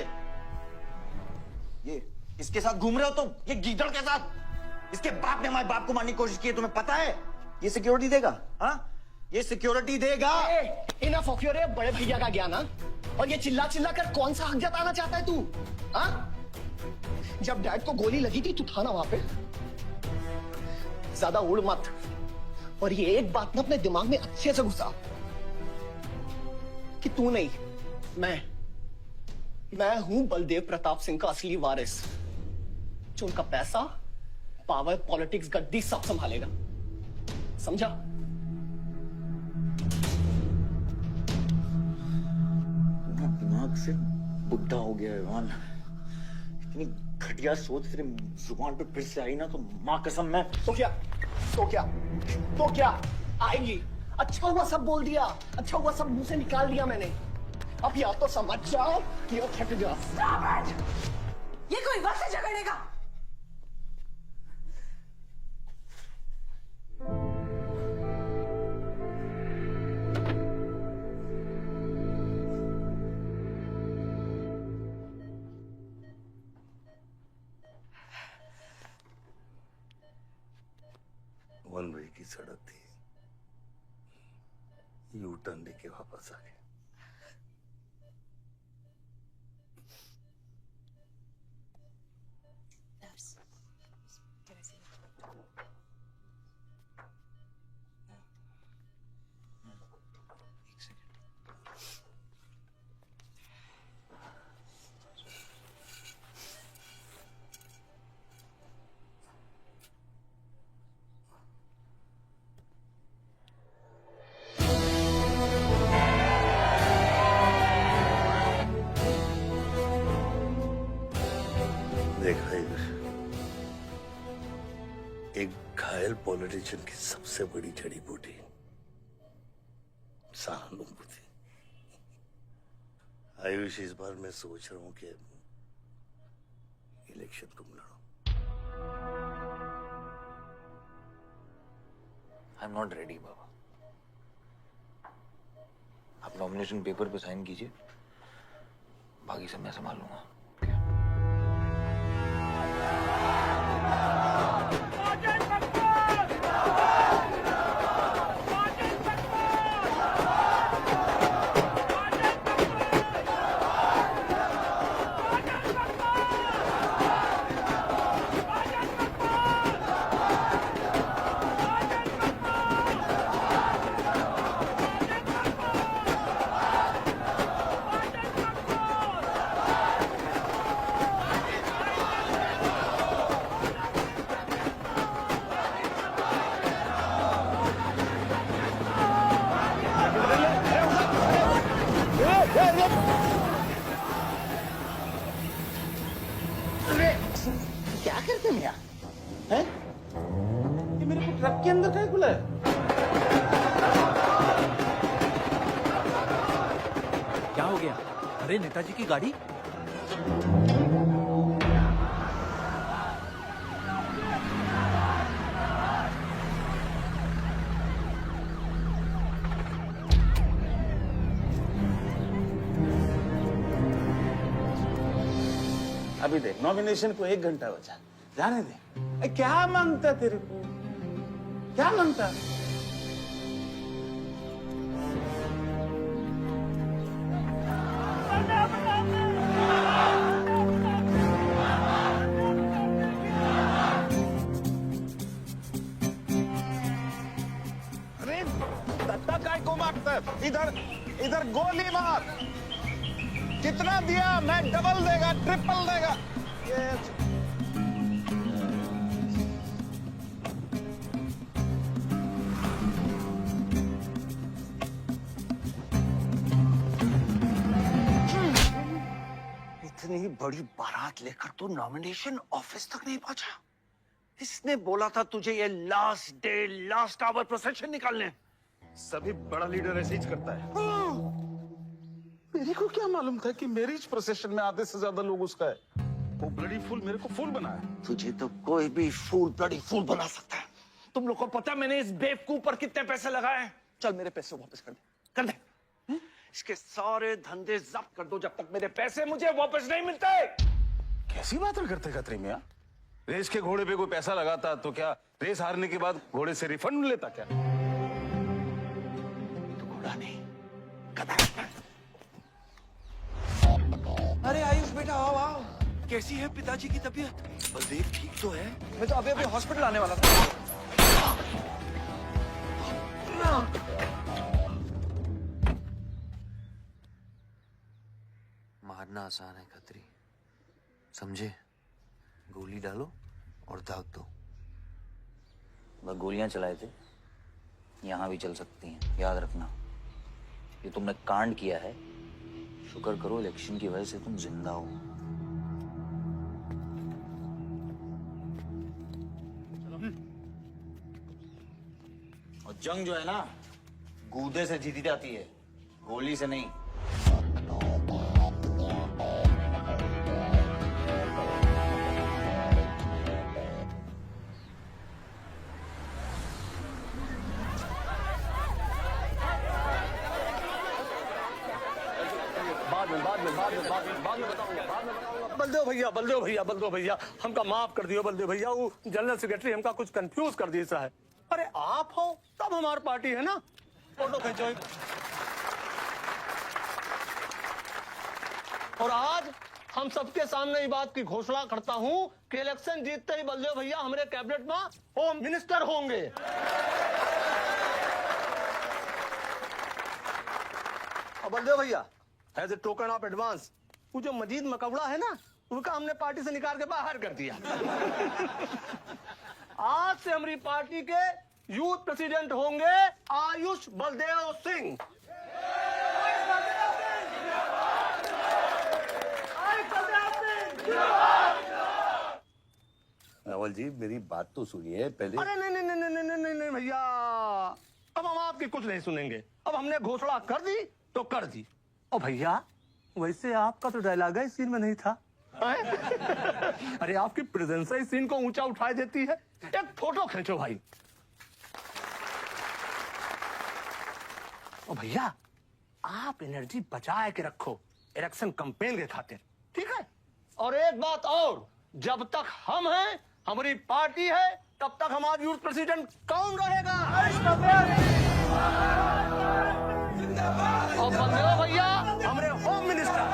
ये इसके साथ घूम रहे हो तुम, ये गीदड़ के साथ। इसके बाप ने हमारे बाप को मारने की कोशिश की है, तुम्हें पता है? ये सिक्योरिटी देगा? हाँ, ये सिक्योरिटी देगा। इनफ ऑफ योर बड़े भैया का ज्ञान। और ये चिल्ला चिल्ला कर कौन सा हक जताना चाहता है तू? हाँ, जब डैड को गोली लगी थी तू था ना वहां पे? ज्यादा उड़ मत। और ये एक बात ना अपने दिमाग में अच्छे से घुसा कि तू नहीं, मैं हूं बलदेव प्रताप सिंह का असली वारिस, जो उनका पैसा, पावर, पॉलिटिक्स, गद्दी सब संभालेगा। समझा? दिमाग से बुढ़ा हो गया है मान। इतनी घटिया सोच तेरे जुबान पे फिर से आई ना तो माँ कसम मैं तो क्या आएगी? अच्छा हुआ सब बोल दिया, अच्छा हुआ सब मुंह से निकाल दिया मैंने। अब या तो समझ जाओ या थक जाओ। ये कोई वक्त है झगड़ने का? वन वे की सड़क थी, यू टर्न लेके वापस आ गए। देखा आयुष, एक घायल पॉलिटिशियन की सबसे बड़ी जड़ी बूटी सहानुभूति। आयुष, इस बार मैं सोच रहा हूं कि इलेक्शन तुम लड़ो। आई एम नॉट रेडी बाबा। आप नॉमिनेशन पेपर पे साइन कीजिए, बाकी सब मैं संभाल लूंगा। क्या करते मियां? हैं? ये मेरे को ट्रक के अंदर क्या खुला है? क्या हो गया? अरे नेताजी की गाड़ी। अभी देख, नॉमिनेशन को 1 घंटा बचा, जाने दे। क्या मांगता तेरे को? क्या मांगता? अरे दत्ता काय को मारता है? इधर गोली मार। कितना दिया? मैं डबल देगा, ट्रिपल देगा। इतनी बड़ी बारात लेकर तू नॉमिनेशन ऑफिस तक नहीं पहुंचा। इसने बोला था तुझे ये last day last hour procession निकालने। सभी बड़ा लीडर ऐसे ही करता है। मेरे को क्या मालूम था कि मैरिज प्रोसेशन में आधे से ज्यादा लोग उसका है। वो ब्लडी फूल मेरे को फूल बनाया। तुझे तो कोई भी फूल ब्लडी फूल बना सकता है। तुम लोग को पता है मैंने इस बेवकूफ पर कितने पैसे लगाए हैं? चल मेरे पैसे वापस कर दे, कर दे। इसके सारे धंधे जब्त कर दो जब तक मेरे पैसे मुझे वापस नहीं मिलते। कैसी बात करते खतरे मियां? रेस के घोड़े पे कोई पैसा लगाता तो क्या रेस हारने के बाद घोड़े से रिफंड लेता क्या? तो घोड़ा नहीं, गधा। अरे आयुष बेटा, आओ आओ। कैसी है पिताजी की तबीयत? बलदेव ठीक तो है? मैं तो अभी हॉस्पिटल आने वाला था। मारना आसान है खत्री, समझे? गोली डालो और दाग दो। बस गोलियां चलाए थे, यहां भी चल सकती हैं, याद रखना। ये तुमने कांड किया है, शुक्र करो इलेक्शन की वजह से तुम जिंदा हो। और जंग जो है ना, गूदे से जीती जाती है, गोली से नहीं। बलदेव भैया हमका माफ कर दियो। बलदेव भैया वो जनरल सेक्रेटरी हमका कुछ कंफ्यूज कर दिया है। अरे आप हो तब हमारी पार्टी है ना। फोटो खींचो। और आज हम सबके सामने ये बात की घोषणा करता हूं कि इलेक्शन जीतते ही बलदेव भैया हमारे कैबिनेट में होम मिनिस्टर होंगे। और बलदेव भैया as a token of advance वो जो मजीद मकबड़ा है ना, उसका हमने पार्टी से निकाल के बाहर कर दिया। आज से हमारी पार्टी के यूथ प्रेसिडेंट होंगे आयुष बलदेव सिंह। कमल जी मेरी बात तो सुनिए पहले। अरे नहीं नहीं नहीं नहीं नहीं नहीं भैया, अब हम आपकी कुछ नहीं सुनेंगे। अब हमने घोषणा कर दी तो कर दी। और भैया वैसे आपका तो डायलॉग है इस सीन में नहीं था। अरे आपकी प्रेजेंस इस सीन को ऊंचा उठा देती है। एक फोटो खींचो भाई। और भैया आप एनर्जी बचा के रखो इलेक्शन कैंपेन के खातिर, ठीक है? और एक बात और, जब तक हम हैं, हमारी पार्टी है, तब तक हमारा यूथ प्रेसिडेंट कौन रहेगा? और बंदे हो भैया हमारे home minister.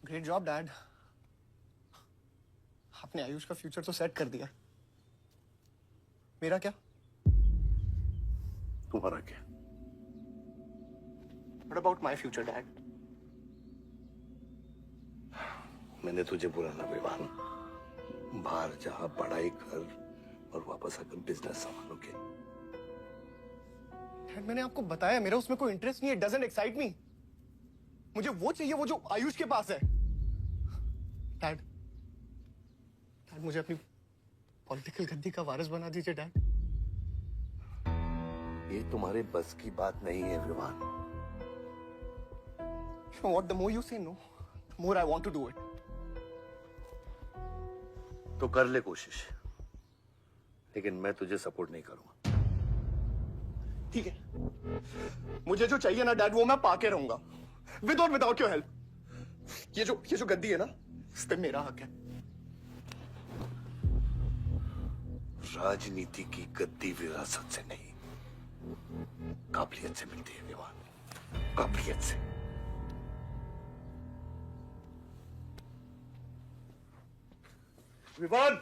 Great job dad, आपने आयुष का फ्यूचर तो सेट कर दिया। मेरा क्या? तुम्हारा क्या? What about my future, Dad? मैंने तुझे बुरा ना विवान, बाहर जहां पढ़ाई कर और वापस आकर बिजनेस संभालोगे। डैड मैंने आपको बताया मेरा उसमें कोई इंटरेस्ट नहीं है। Doesn't excite me. मुझे वो चाहिए वो जो आयुष के पास है। डैड मुझे अपनी पॉलिटिकल गद्दी का वारिस बना दीजिए डैड। ये तुम्हारे बस की बात नहीं है Vivaan. What the more you say no, the more I want to do it. तो कर ले कोशिश, लेकिन मैं तुझे सपोर्ट नहीं करूंगा। ठीक है, मुझे जो चाहिए ना डैड वो मैं पाके रहूंगा, विद और विदाउट योर हेल्प। ये जो गद्दी है ना, इस पे मेरा हक है। राजनीति की गद्दी विरासत से नहीं, काबिलियत से मिलती है विवान, काबिलियत से। विवान,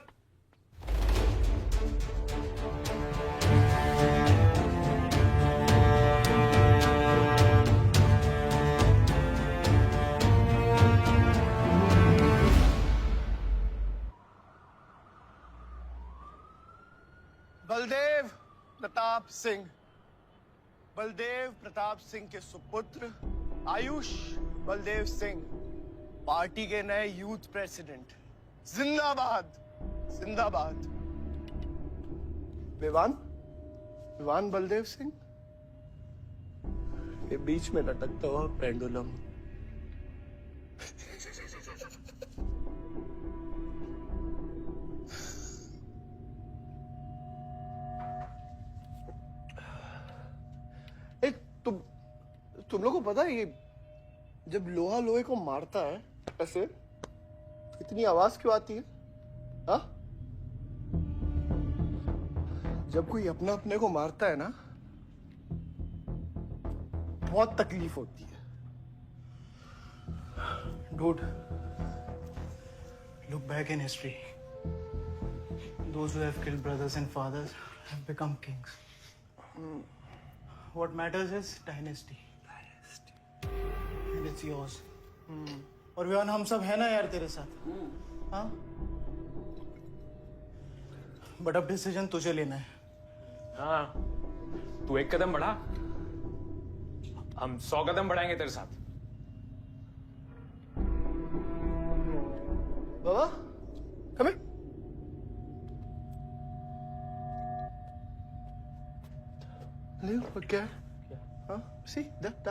बलदेव प्रताप सिंह, बलदेव प्रताप सिंह के सुपुत्र आयुष बलदेव सिंह पार्टी के नए यूथ प्रेसिडेंट। जिंदाबाद जिंदाबाद। विवान बलदेव सिंह, ये बीच में लटकता हुआ पेंडुलम। तुम लोगों को पता है ये जब लोहा लोहे को मारता है ऐसे तो इतनी आवाज क्यों आती है? हा? जब कोई अपना अपने को मारता है ना बहुत तकलीफ होती है। Dude, look back in history. Those who have killed brothers and fathers have become kings. What matters is dynasty. And it's yours. और विवान हम सब है ना यार तेरे साथ, हाँ? बट अब डिसीजन तुझे लेना है। हाँ, तू एक कदम बढ़ा, हम 100 कदम बढ़ाएंगे तेरे साथ। बाबा, come here. ले क्या? हाँ, see that.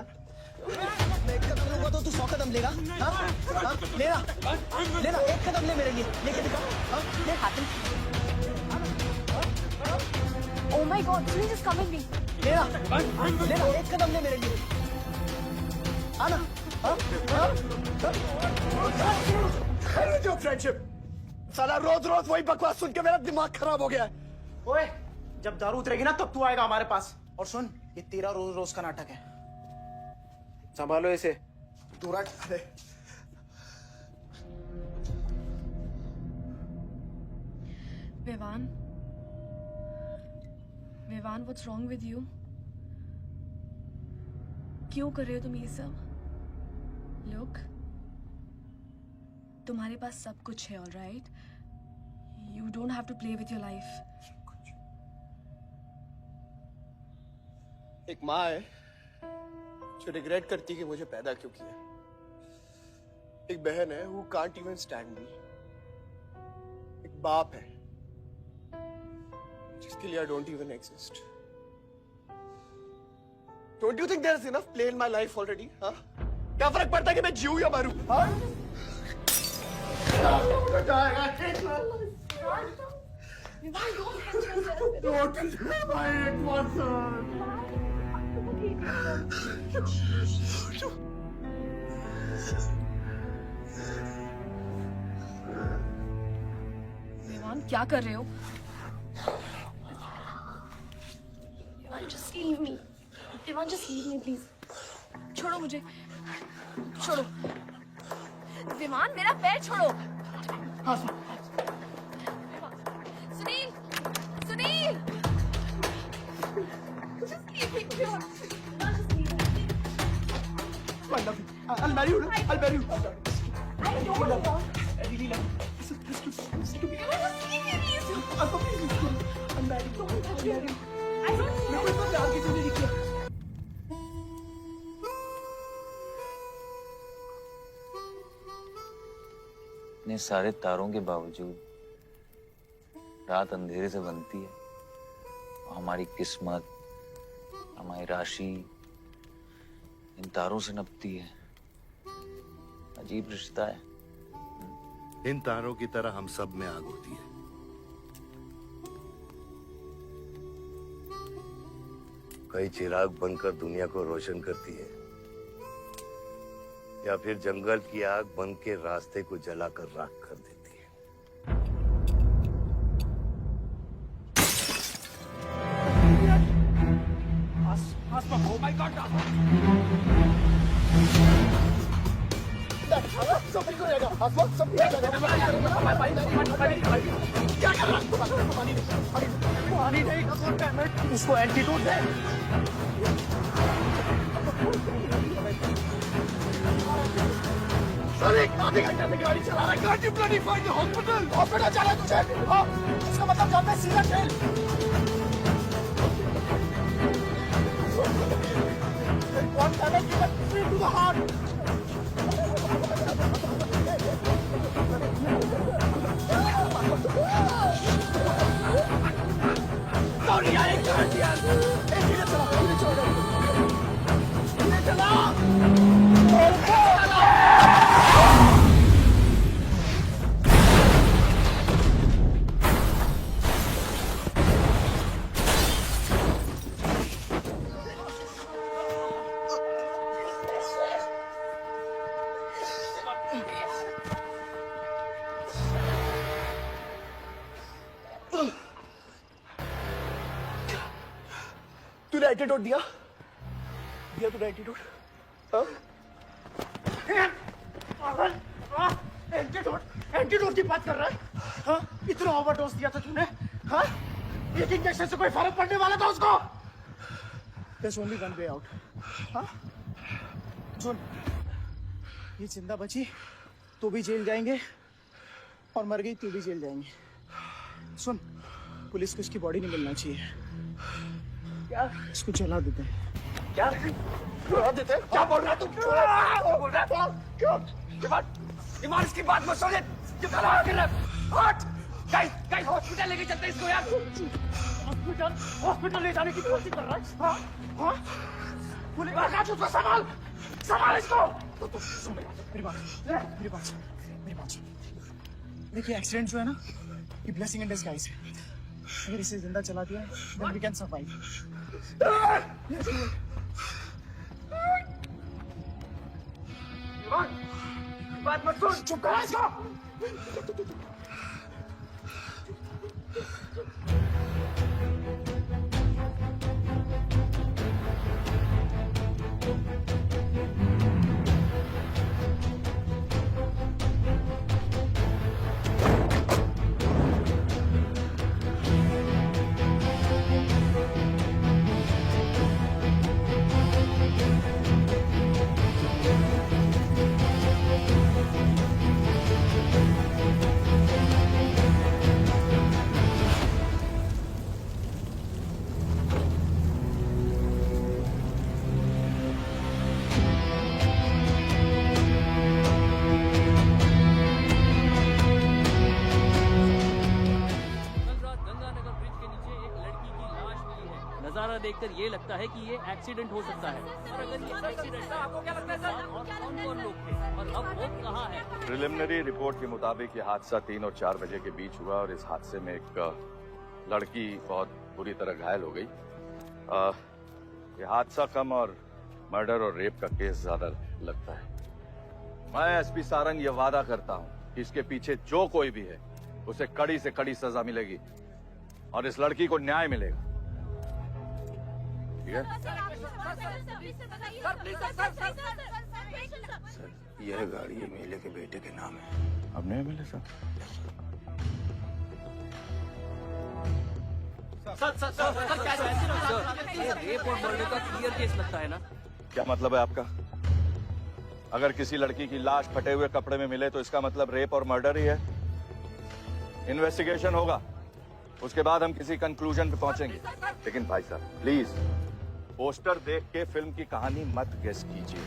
मैं एक कदम लूंगा तो तू 100 कदम लेगा? हाँ? हाँ? लेना, एक कदम ले मेरे लिए, लेके दिखा। हाँ? ले हाथ में। Oh my God, please just come with me. लेना, एक कदम ले मेरे लिए। आना, हाँ? जो फ्रेंडशिप, साला रोज वही बकवास सुन के मेरा दिमाग खराब हो गया है। ओए, जब दारू उतरेगी ना तब तू आएगा हमारे पास। और सुन, ये तेरा रोज का नाटक है, संभालो इसे। जोरात अरे Vivaan, Vivaan, what's wrong with you? क्यों कर रहे हो तुम ये सब? Look, तुम्हारे पास सब कुछ है, all right? You don't have to play with your life. एक माँ है जो रिग्रेट करती है कि मुझे पैदा क्यों किया। एक बहन है who can't even stand me. एक बाप है जिसके लिए I don't even exist. Don't you think there's enough play in my life already? हाँ? क्या फर्क पड़ता है कि मैं जीऊँ या मरूँ? हाँ? विवान, क्या कर रहे हो? Vivaan, just leave me. Vivaan, just leave me, please. छोड़ो मुझे, छोड़ो। विवान, मेरा पैर छोड़ो। Sunil, Sunil, just leave me, please. I love you. I'll marry you. I'll marry you. I don't want. I really love you. Listen to me. Just leave me, please. I'll marry you. I'll marry you. I don't. मैं कोई बात आगे से नहीं किया। इतने सारे तारों के बावजूद रात अंधेरे से बनती है, हमारी किस्मत, हमारी राशि इन तारों से नपती है। अजीब रिश्ता है। इन तारों की तरह हम सब में आग होती है। कई चिराग बनकर दुनिया को रोशन करती है, या फिर जंगल की आग बन के रास्ते को जलाकर राख कर देती है। Oh my God! सब बिल्कुल रहेगा। आसमान सब क्या कर रहा है? पानी नहीं, उसको एंटीडोट है। आधे घंटे से गाड़ी चला रहा है। Can't you bloody find the hospital? Hospital जाना है तुझे? हाँ, इसका मतलब जानता है सीधा jail. One damage given straight to the heart. Sorry, I can't hear. धीरे चला, धीरे चला, धीरे चला। तूने एंटीडोट दिया? दिया तूने एंटीडोट? हाँ? एंटीडोट? एंटीडोट की बात कर रहा है? हाँ? इतना ओवरडोज दिया था तूने? हाँ? एक इंजेक्शन से कोई फर्क पड़ने वाला था उसको? There's only one way out. हाँ? सुन, ये जिंदा बची तो भी जेल जाएंगे और मर गई तो भी जेल जाएंगे। सुन, पुलिस को इसकी बॉडी नहीं मिलना चाहिए। क्या? इसको जला देते हैं। क्या? जला देते हैं? क्या बोल रहा है तू? क्या बोल रहा है? क्यों? ईमान इसकी बात मत सुने। चला कर हट। गाइस हॉस्पिटल लेके चलते इसको यार। हॉस्पिटल ले जाने की कोशिश कर रहा है? हाँ? हाँ? पुलिस का तुझको संभाल, संभाल इसको। तो सुन मेरी बात, मेरी बात, मेरी बात। देखिए एक्सीडेंट जो है ना, ये ब्लेसिंग इन डिस्गाइज है। अगर इसे जिंदा चला दिया, then we can survive. बात मत सुन। चुप करा इसको। नजारा देखकर ये लगता है कि ये एक्सीडेंट हो सकता है। और अगर ये एक्सीडेंट था, आपको क्या लगता है सर? और कौन लोग थे और अब वो कहाँ है? प्रिलिमिनरी रिपोर्ट के मुताबिक ये हादसा 3 और 4 बजे के बीच हुआ और इस हादसे में एक लड़की बहुत बुरी तरह घायल हो गई। ये हादसा कम और मर्डर और रेप का केस ज्यादा लगता है। मैं एसपी सारंग ये वादा करता हूँ कि इसके पीछे जो कोई भी है उसे कड़ी से कड़ी सजा मिलेगी और इस लड़की को न्याय मिलेगा। ठीक है? सर, यह गाड़ी एमएलए के बेटे के नाम है। अब नहीं मिले सर? ये रेप और मर्डर का क्लियर केस लगता है ना? क्या मतलब है आपका? अगर किसी लड़की की लाश फटे हुए कपड़े में मिले तो इसका मतलब रेप और मर्डर ही है। इन्वेस्टिगेशन होगा, उसके बाद हम किसी कंक्लूजन पे पहुंचेंगे। लेकिन भाई साहब प्लीज पोस्टर देख के फिल्म की कहानी मत गेस कीजिए।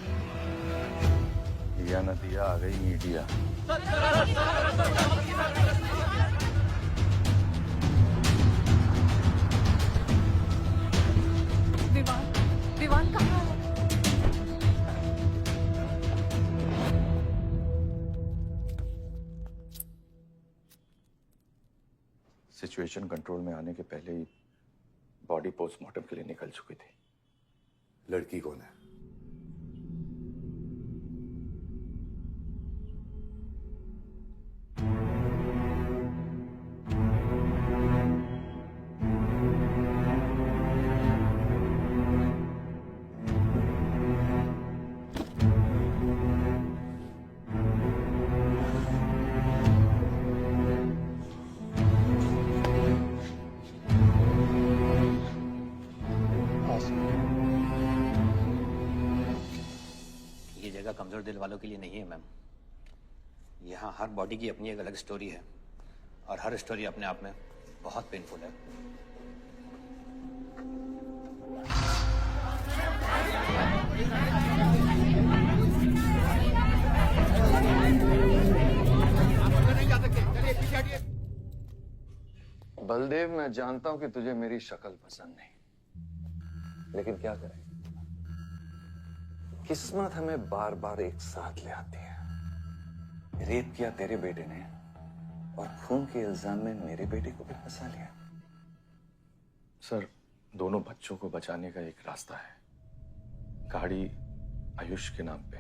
दिया न दिया आ गई मीडिया। विवान कहाँ है? सिचुएशन कंट्रोल में आने के पहले ही बॉडी पोस्टमार्टम के लिए निकल चुकी थी। लड़की कौन है? कमजोर दिल वालों के लिए नहीं है मैम। यहाँ हर बॉडी की अपनी एक अलग स्टोरी है और हर स्टोरी अपने आप में बहुत पेनफुल है। बलदेव, मैं जानता हूं कि तुझे मेरी शक्ल पसंद नहीं, लेकिन क्या करें, किस्मत हमें बार बार एक साथ ले आती है। रेप किया तेरे बेटे ने और खून के इल्जाम में मेरे बेटे को भी फंसा लिया। सर, दोनों बच्चों को बचाने का एक रास्ता है। गाड़ी आयुष के नाम पे।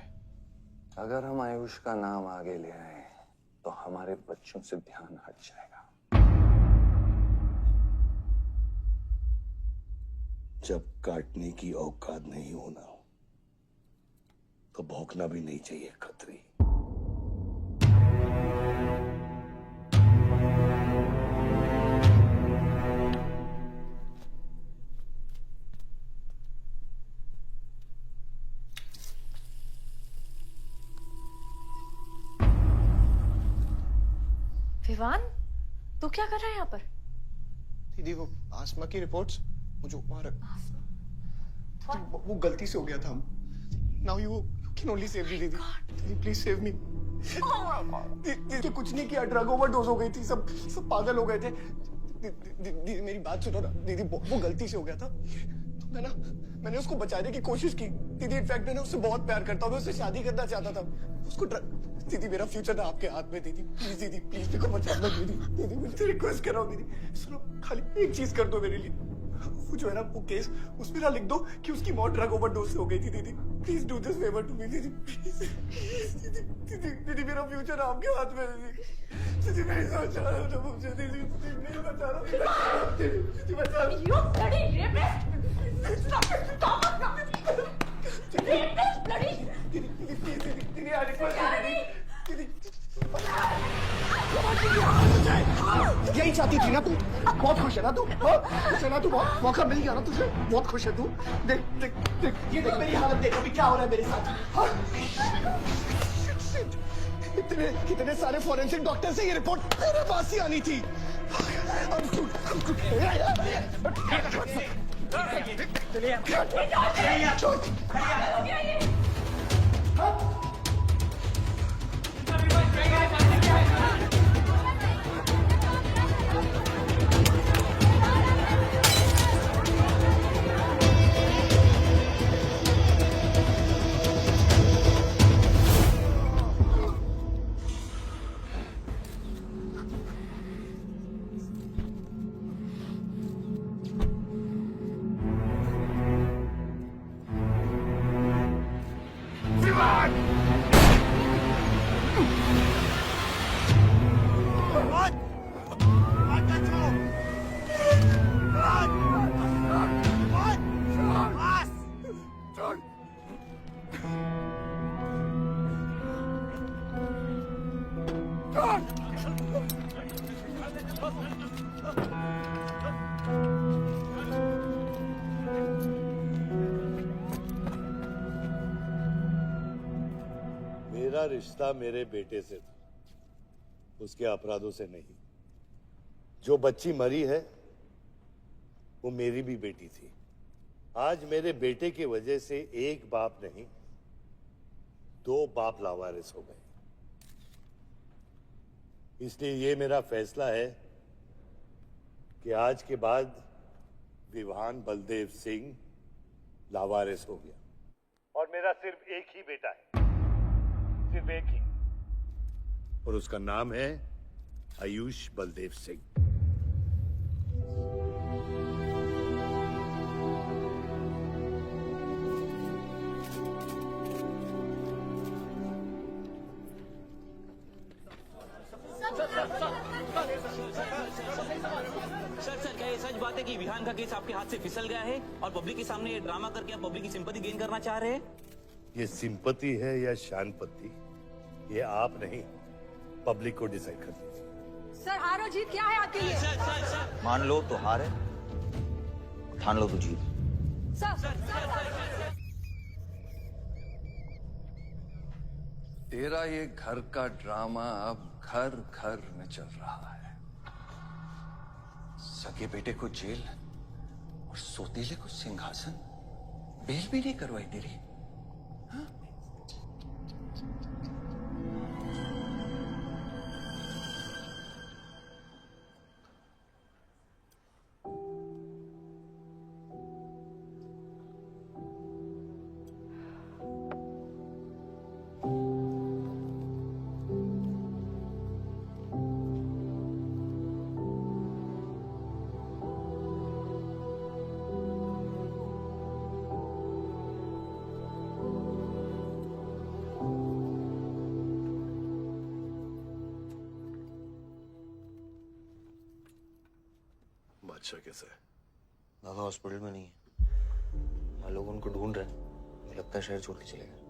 अगर हम आयुष का नाम आगे ले आए तो हमारे बच्चों से ध्यान हट जाएगा। जब काटने की औकात नहीं होना तो भौंकना भी नहीं चाहिए खतरी। विवान, तू क्या कर रहा है यहाँ पर? दीदी वो आसमा की रिपोर्ट्स मुझे वहां रख। वो गलती से हो गया था। Now you can only save me दीदी। दीदी प्लीज सेव मी। दीदी कुछ नहीं किया, ड्रग ओवरडोज हो गई थी, सब पागल हो गए थे। दीदी मेरी बात सुनो ना दीदी, वो गलती से हो गया था तो मैंने उसको बचाने की कोशिश की दीदी। इनफैक्ट मैं उससे बहुत प्यार करता हूँ, मैं उससे शादी करना चाहता था। उसको दीदी मेरा फ्यूचर ना आपके हाथ में दीदी। प्लीज देखो बचा लो दीदी। दीदी मुझे रिक्वेस्ट कर रहा हूँ दीदी, सुनो खाली एक चीज कर दो मेरे लिए। वो जो है ना वो केस उसमें ना लिख दो कि उसकी मौत ड्रग ओवरडोज से हो गई थी दीदी। Please do this favour to me दीदी। दीदी मेरा फ्यूचर आपके हाथ में दीदी। दीदी मैं बचा रहा था मुझे दीदी, नहीं बचा रहा। दीदी बचा रहा। You bloody rapist! Stop it! Stop it! Rapist, bloody! दीदी I request you दीदी। यही चाहती थी ना तू? बहुत खुश है ना तू? खुश है ना तू? बहुत मौका मिल गया ना तुझे? बहुत खुश है तू? देख देख देख, ये देख मेरी हालत देख अभी क्या हो रहा है मेरे साथ। कितने सारे फॉरेंसिक डॉक्टर से ये रिपोर्ट मेरे पास ही आनी थी। मेरा रिश्ता मेरे बेटे से था, उसके अपराधों से नहीं। जो बच्ची मरी है वो मेरी भी बेटी थी। आज मेरे बेटे की वजह से एक बाप नहीं, 2 बाप लावारिस हो गए। इसलिए ये मेरा फैसला है कि आज के बाद विवान बलदेव सिंह लावारिस हो गया और मेरा सिर्फ एक ही बेटा है, सिर्फ एक ही, और उसका नाम है आयुष बलदेव सिंह। सर क्या ये सच बात है कि विहान का केस आपके हाथ से फिसल गया है और पब्लिक के सामने ये ड्रामा करके आप पब्लिक की सिंपैथी गेन करना चाह रहे हैं? ये सिंपैथी है या शानपत्ती, ये आप नहीं, पब्लिक को डिसाइड कर दीजिए। सर हार और जीत क्या है आपके लिए? मान लो तो हार है, ठान लो तो जीत। तेरा ये घर का ड्रामा अब घर घर में चल रहा है। सगे बेटे को जेल और सोतीले को सिंहासन, बेल भी नहीं करवाई तेरी। हाँ? बादशाह कैसा है? बाबा हॉस्पिटल में नहीं है, यहाँ लोग उनको ढूंढ रहे हैं। मुझे लगता है शहर छोड़ के चले गए।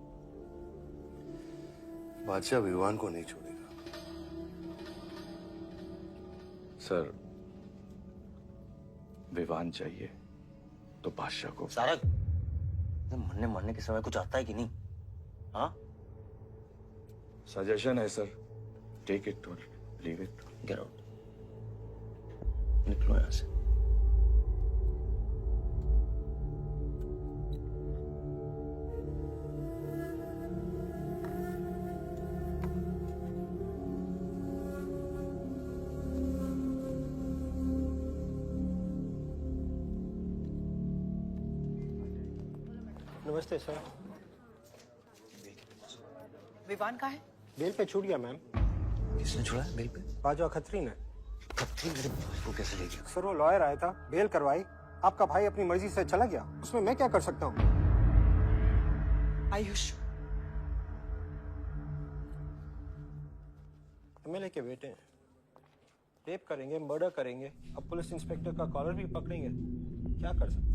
बादशाह विवान को नहीं छोड़ेगा। सर, विवान चाहिए तो बादशाह को। सारंग, मरने के समय कुछ आता है कि नहीं? हाँ? सजेशन है सर, टेक इट और लीव इट। गेट आउट, निकलो यहां से। नमस्ते सर। विवान कहाँ है? बेल पे छूट गया मैम। किसने छोड़ा है बेल पे? बाजवा खत्री ने। खत्री मेरे भाई को कैसे ले गया? सर वो लॉयर आया था, बेल करवाई, आपका भाई अपनी मर्जी से चला गया, उसमें मैं क्या कर सकता हूँ? आयुष एमएलए के बेटे हैं, रेप करेंगे, मर्डर करेंगे, अब पुलिस इंस्पेक्टर का कॉलर भी पकड़ेंगे, क्या कर सकते हैं?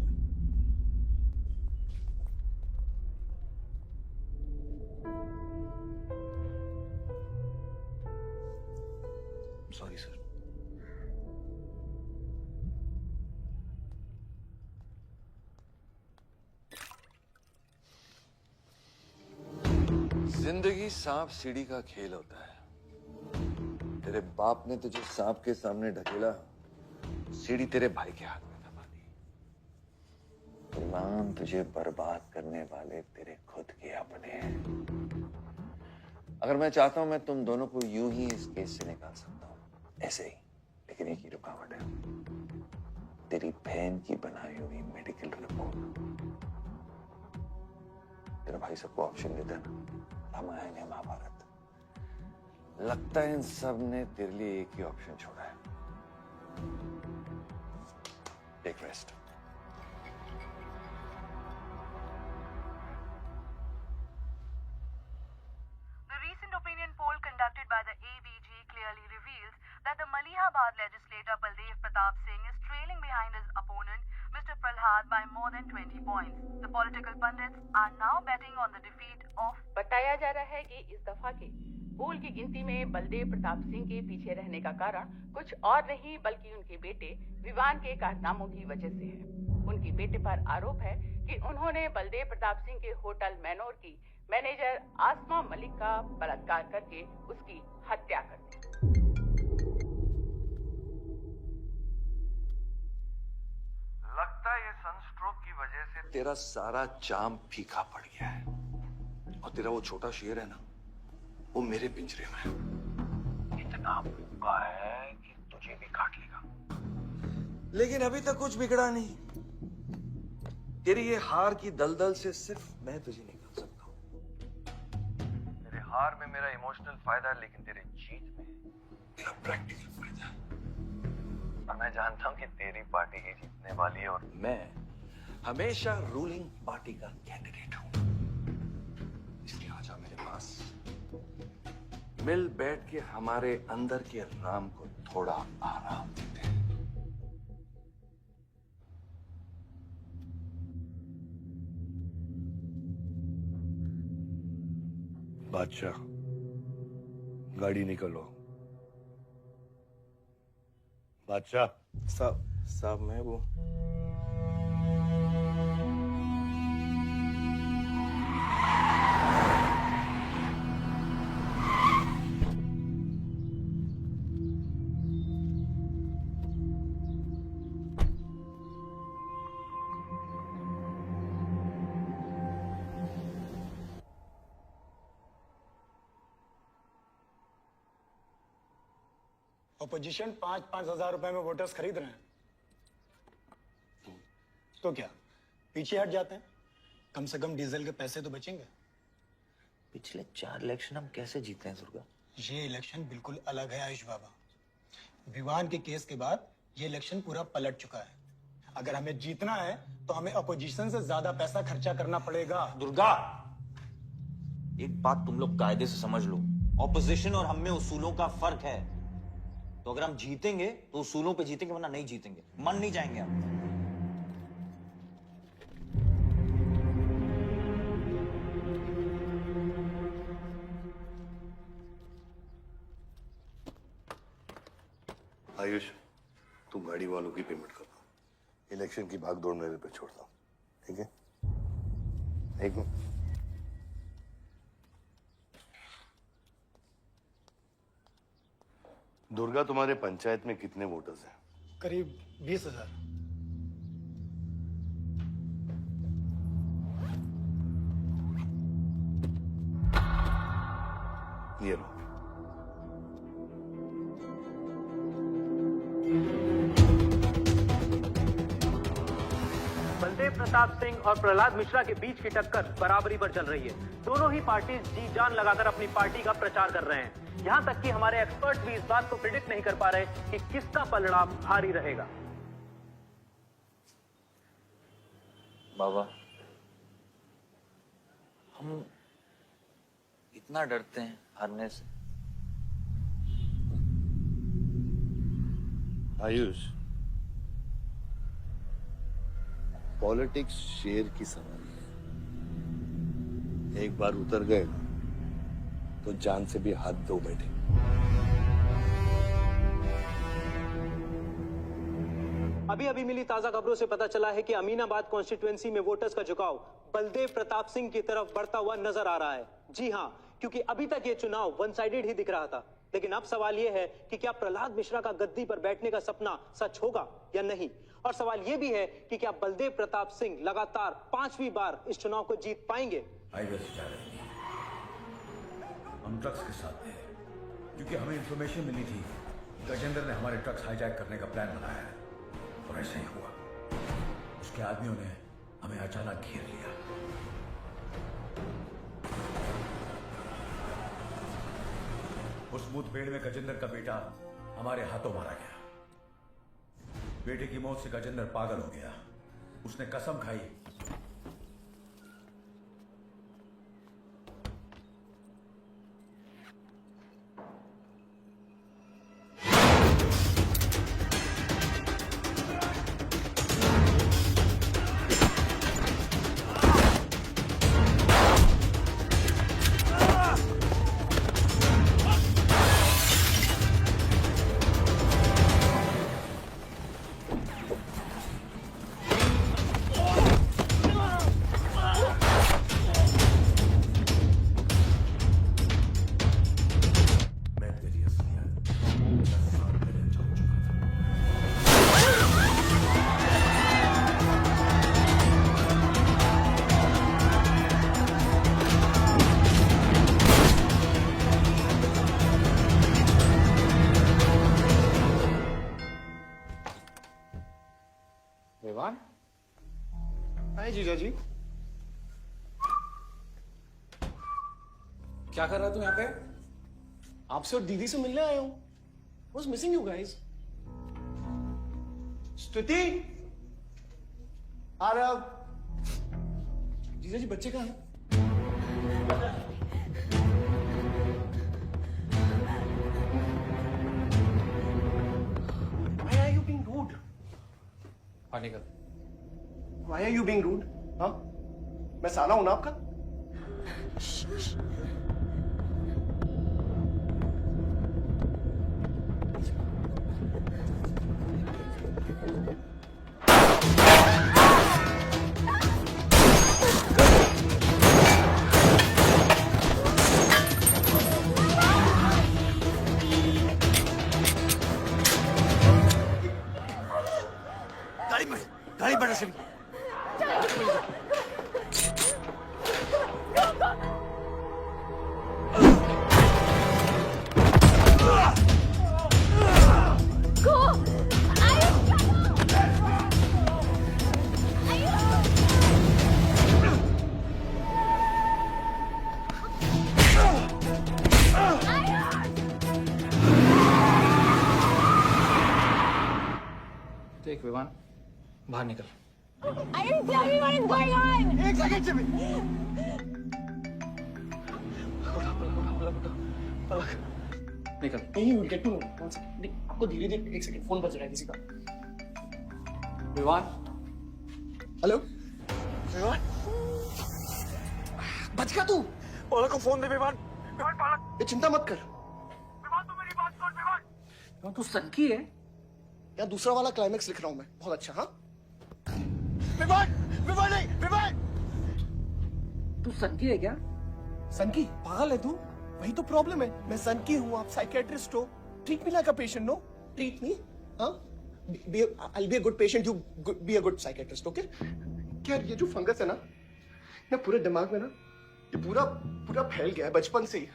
Sorry sir. जिंदगी सांप सीढ़ी का खेल होता है। तेरे बाप ने तुझे सांप के सामने ढकेला, सीढ़ी तेरे भाई के हाथ में दबा दी। गुलाम, तुझे बर्बाद करने वाले तेरे खुद के अपने हैं। अगर मैं चाहता हूं मैं तुम दोनों को यूं ही इस केस से निकाल सकता हूं, ऐसे ही, लेकिन एक ही रुकावट है, तेरी बहन की बनाई हुई मेडिकल रिपोर्ट। तेरा भाई सबको ऑप्शन देता है ना, रामायण या महाभारत। लगता है इन सब ने तेरे लिए एक ही ऑप्शन छोड़ा है, take rest. The recent opinion poll conducted by the ABG clearly reveals that the Malihabad legislator Baldev Pratap Singh is trailing behind his opponent, Mr. Prahlad, by more than 20 points. The political pundits are now betting on the defeat of. बताया जा रहा है कि इस दफा के पोल की गिनती में बलदेव प्रताप सिंह के पीछे रहने का कारण कुछ और नहीं बल्कि उनके बेटे विवान के कारनामों की वजह से है। उनके बेटे पर आरोप है कि उन्होंने बलदेव प्रताप सिंह के होटल मैनोर की मैनेजर आसमा मलिक का बलात्कार करके उसकी हत्या कर दी। लगता है ये सनस्ट्रोक की वजह से तेरा सारा चाम फीका पड़ गया है और तेरा वो छोटा शेर है ना, वो मेरे पिंजरे में है। इतना भूखा है कि तुझे भी काट लेगा। लेकिन अभी तक कुछ बिगड़ा नहीं। तेरी ये हार की दलदल से सिर्फ मैं तुझे निकाल सकता हूँ। तेरे हार में मेरा इमोशनल फायदा है, लेकिन तेरे जीत में मेरा प्रैक्टिकल फायदा है। और मैं जानता हूँ कि तेरी पार्टी ही जीतने वाली है और मैं हमेशा रूलिंग पार्टी का कैंडिडेट हूँ। इसलिए आजा मेरे पास, मिल बैठ के हमारे अंदर के राम को थोड़ा आराम देते हैं। बादशाह, गाड़ी निकलो। बादशाह साहब मैं वो अपोजिशन 5-5 हजार रुपए में वोटर्स खरीद रहे हैं, तो क्या पीछे हट जाते हैं? कम से कम डीजल के पैसे तो बचेंगे। पिछले 4 इलेक्शन हम कैसे जीते हैं दुर्गा? ये इलेक्शन बिल्कुल अलग है आयुष बाबा। विवान के केस के बाद ये इलेक्शन पूरा पलट चुका है। अगर हमें जीतना है तो हमें अपोजिशन से ज्यादा पैसा खर्चा करना पड़ेगा। दुर्गा, एक बात तुम लोग कायदे से समझ लो, ऑपोजिशन और हम में उसूलों का फर्क है। तो अगर हम जीतेंगे तो उसूलों पे जीतेंगे, वरना नहीं जीतेंगे, मन नहीं जाएंगे हम। आयुष, तू गाड़ी वालों की पेमेंट कर दो। इलेक्शन की भागदौड़ मेरे पे छोड़ दो, ठीक है? एक मिनट। दुर्गा, तुम्हारे पंचायत में कितने वोटर्स हैं? करीब 20,000। ये लो। बलदेव प्रताप सिंह और प्रहलाद मिश्रा के बीच की टक्कर बराबरी पर चल रही है। दोनों ही पार्टी जी जान लगाकर अपनी पार्टी का प्रचार कर रहे हैं। यहां तक कि हमारे एक्सपर्ट भी इस बात को प्रिडिक्ट नहीं कर पा रहे कि किसका परिणाम भारी रहेगा। बाबा, हम इतना डरते हैं हारने से। आयुष, पॉलिटिक्स शेर की सवारी है। एक बार उतर गए ना तो जान से भी हाथ धो बैठे। अभी मिली ताजा खबरों से पता चला है कि अमीनाबाद कॉन्स्टिट्यूएंसी में वोटर्स का झुकाव बलदेव प्रताप सिंह की तरफ बढ़ता हुआ नजर आ रहा है। जी हां, क्योंकि अभी तक ये चुनाव वन साइडेड ही दिख रहा था। लेकिन अब सवाल यह है कि क्या प्रहलाद मिश्रा का गद्दी पर बैठने का सपना सच होगा या नहीं। और सवाल यह भी है कि क्या बलदेव प्रताप सिंह लगातार 5वीं बार इस चुनाव को जीत पाएंगे। हम ट्रक्स के साथ थे क्योंकि हमें इंफॉर्मेशन मिली थी गजेंद्र ने हमारे ट्रक्स हाईजैक करने का प्लान बनाया है, और ऐसा ही हुआ। उसके आदमियों ने हमें अचानक घेर लिया। उस मुठभेड़ में गजेंद्र का बेटा हमारे हाथों मारा गया। बेटे की मौत से गजेंद्र पागल हो गया। उसने कसम खाई हाय जीजा जी। क्या कर रहा तू यहाँ पे? आपसे और दीदी से मिलने आया हूँ। Was missing you guys. स्तुति, आ रहा। जीजा जी बच्चे कहाँ हैं? Why are you being rude? निकल। Why are you being rude? हाँ? मैं साला हूं ना आपका? गाड़ी बढ़ा सिर्फ। देख विवान, बाहर निकल। Ayush, tell me what is going on. एक सेकंड से भी। निकल। नहीं, we'll get to know. One second. नहीं, आपको धीरे धीरे एक सेकंड फोन बज रहा है किसी का। विवान। हेलो विवान, बच गया तू। पलक को फोन दे विवान। विवान पलक, ये चिंता मत कर। विवान तू मेरी बात सुन। विवान तू सनकी है या दूसरा वाला क्लाइमेक्स लिख रहा हूं मैं। बहुत अच्छा। हाँ विवान, विवान नहीं, विवान। तू सनकी है क्या? सनकी? पागल है तू? वही तो प्रॉब्लम है। मैं सनकी हूँ, आप साइकेट्रिस्ट हो। Treat me like a patient, no? Treat me. हाँ, I'll be a good patient, you be a good psychiatrist, okay? क्या ये जो फंगस है ना पूरे दिमाग में ना, ये पूरा पूरा फैल गया है बचपन से ही।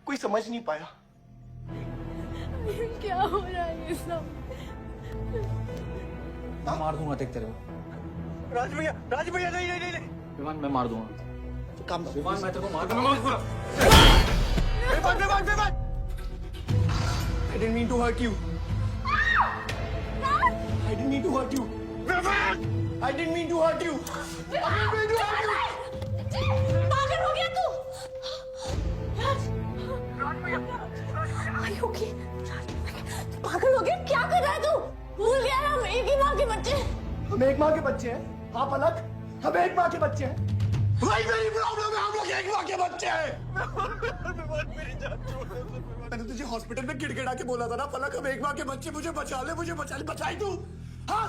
कोई समझ नहीं पाया। क्या हो रहा है ये सब? मैं मार दूंगा देख तेरे को। राज भैया नहीं नहीं नहीं। विमान मैं मार दूंगा। काम विमान मैं तेरे को मार दूंगा। विमान I didn't mean to hurt you. I didn't mean to hurt you. I didn't mean to hurt you. पागल हो गया तू? Are you okay? पागल हो गया? क्या कर रहा है तू? भूल गया ना हम एक ही माँ के बच्चे। हम एक माँ के बच्चे हैं। हाँ पलक, हम एक माँ के बच्चे हैं। भाई मेरी प्रॉब्लम है, हम लोग एक माँ के बच्चे हैं। मेरी जान छोड़ दे। मैंने तुझे हॉस्पिटल में गिड़गिड़ा के बोला था ना पलक, हम एक माँ के बच्चे, मुझे बचा ले, बचाई तू। हाँ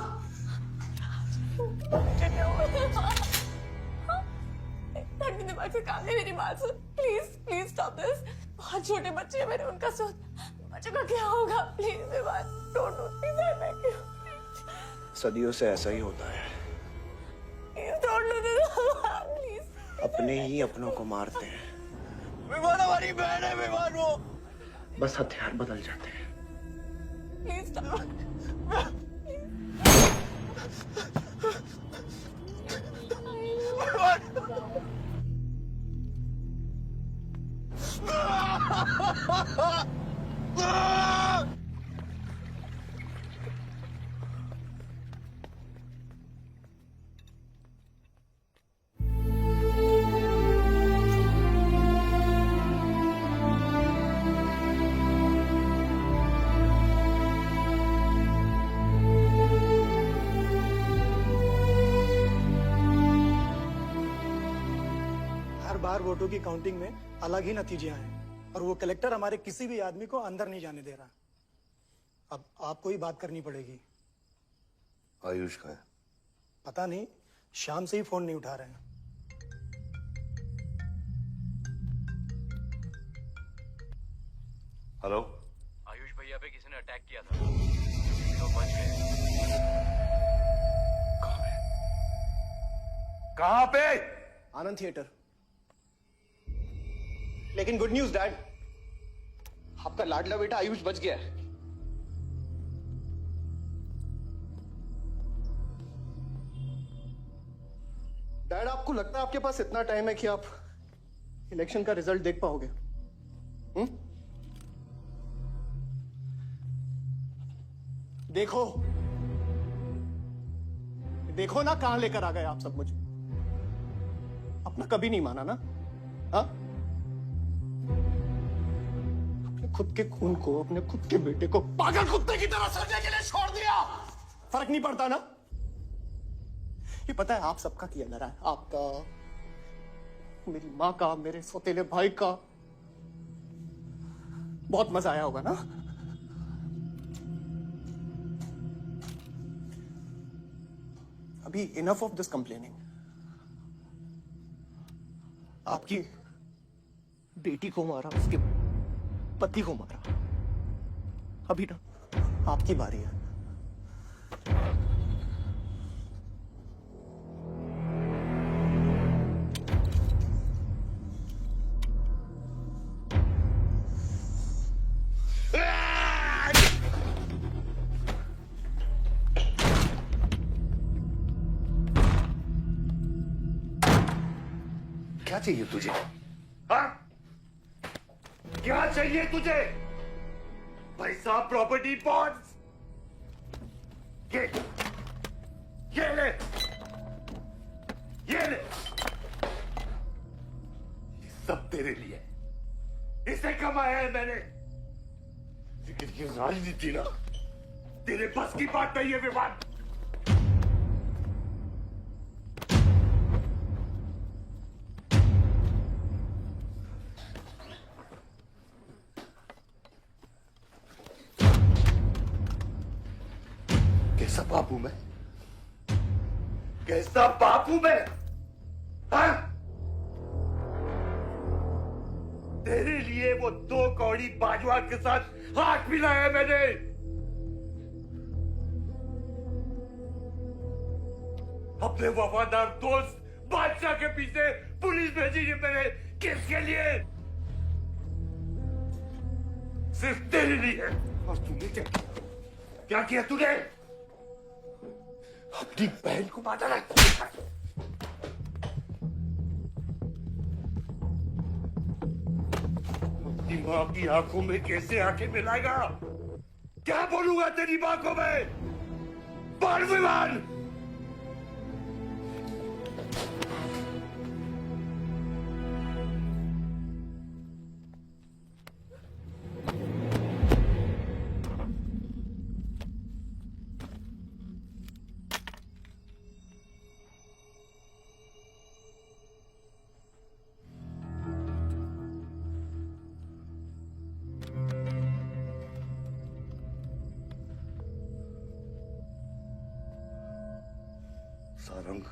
दिमाग से काम है, मेरी बात सुन। Please stop this. बहुत छोटे बच्चे हैं मेरे, उनका सोच बच्चों का क्या होगा? Please don't do please, I beg you. सदियों से ऐसा ही होता है। Don't do this please. अपने ही अपनों को मारते हैं। विमान हमारी बहन है, विमान वो। बस हथियार बदल जाते हैं। Please stop. वोटों की काउंटिंग में अलग ही नतीजे आए और वो कलेक्टर हमारे किसी भी आदमी को अंदर नहीं जाने दे रहा। अब आपको ही बात करनी पड़ेगी। आयुष का है? पता नहीं, शाम से ही फोन नहीं उठा रहे हैं। हेलो, आयुष भैया पे किसी ने अटैक किया था तो बच गए। कहां पे? आनंद थिएटर। लेकिन गुड न्यूज डैड, आपका लाडला बेटा आयुष बच गया है। डैड, आपको लगता है आपके पास इतना टाइम है कि आप इलेक्शन का रिजल्ट देख पाओगे? देखो देखो ना, कहां लेकर आ गए आप सब मुझे। अपना कभी नहीं माना ना? हाँ, अपने खुद के खून को, अपने खुद के बेटे को पागल कुत्ते की तरह सड़ने के लिए छोड़ दिया। फर्क नहीं पड़ता ना? ये पता है आप सबका किया लड़ा है, आपका, मेरी माँ का, मेरे सौतेले भाई का। बहुत मजा आया होगा ना? अभी इनफ ऑफ दिस कंप्लेनिंग। आपकी बेटी को मारा, उसके पति को मारा, अभी ना आपकी बारी है। क्या चाहिए तुझे? हाँ? क्या चाहिए तुझे? पैसा, प्रॉपर्टी, बॉन्ड्स? ये ले, ये ले। ये सब तेरे लिए, इसे कमाया है मैंने। लेकिन ये राजनीति ना, तेरे बस की बात नहीं है विवाद। कैसा बाप हूं मैं? कैसा बाप हूं मैं? हाँ? तेरे लिए वो 2 कौड़ी बाजवा के साथ हाथ मिलाया मैंने। अपने वफादार दोस्त बादशाह के पीछे पुलिस भेजी है मैंने। किसके लिए? सिर्फ तेरे लिए। और तूने क्या किया तूने? अपनी बहन को मारा है। अपनी मां की आंखों में कैसे आंखें मिलाएगा? क्या बोलूंगा तेरी मां को मैं? बाल विमान। सारंग,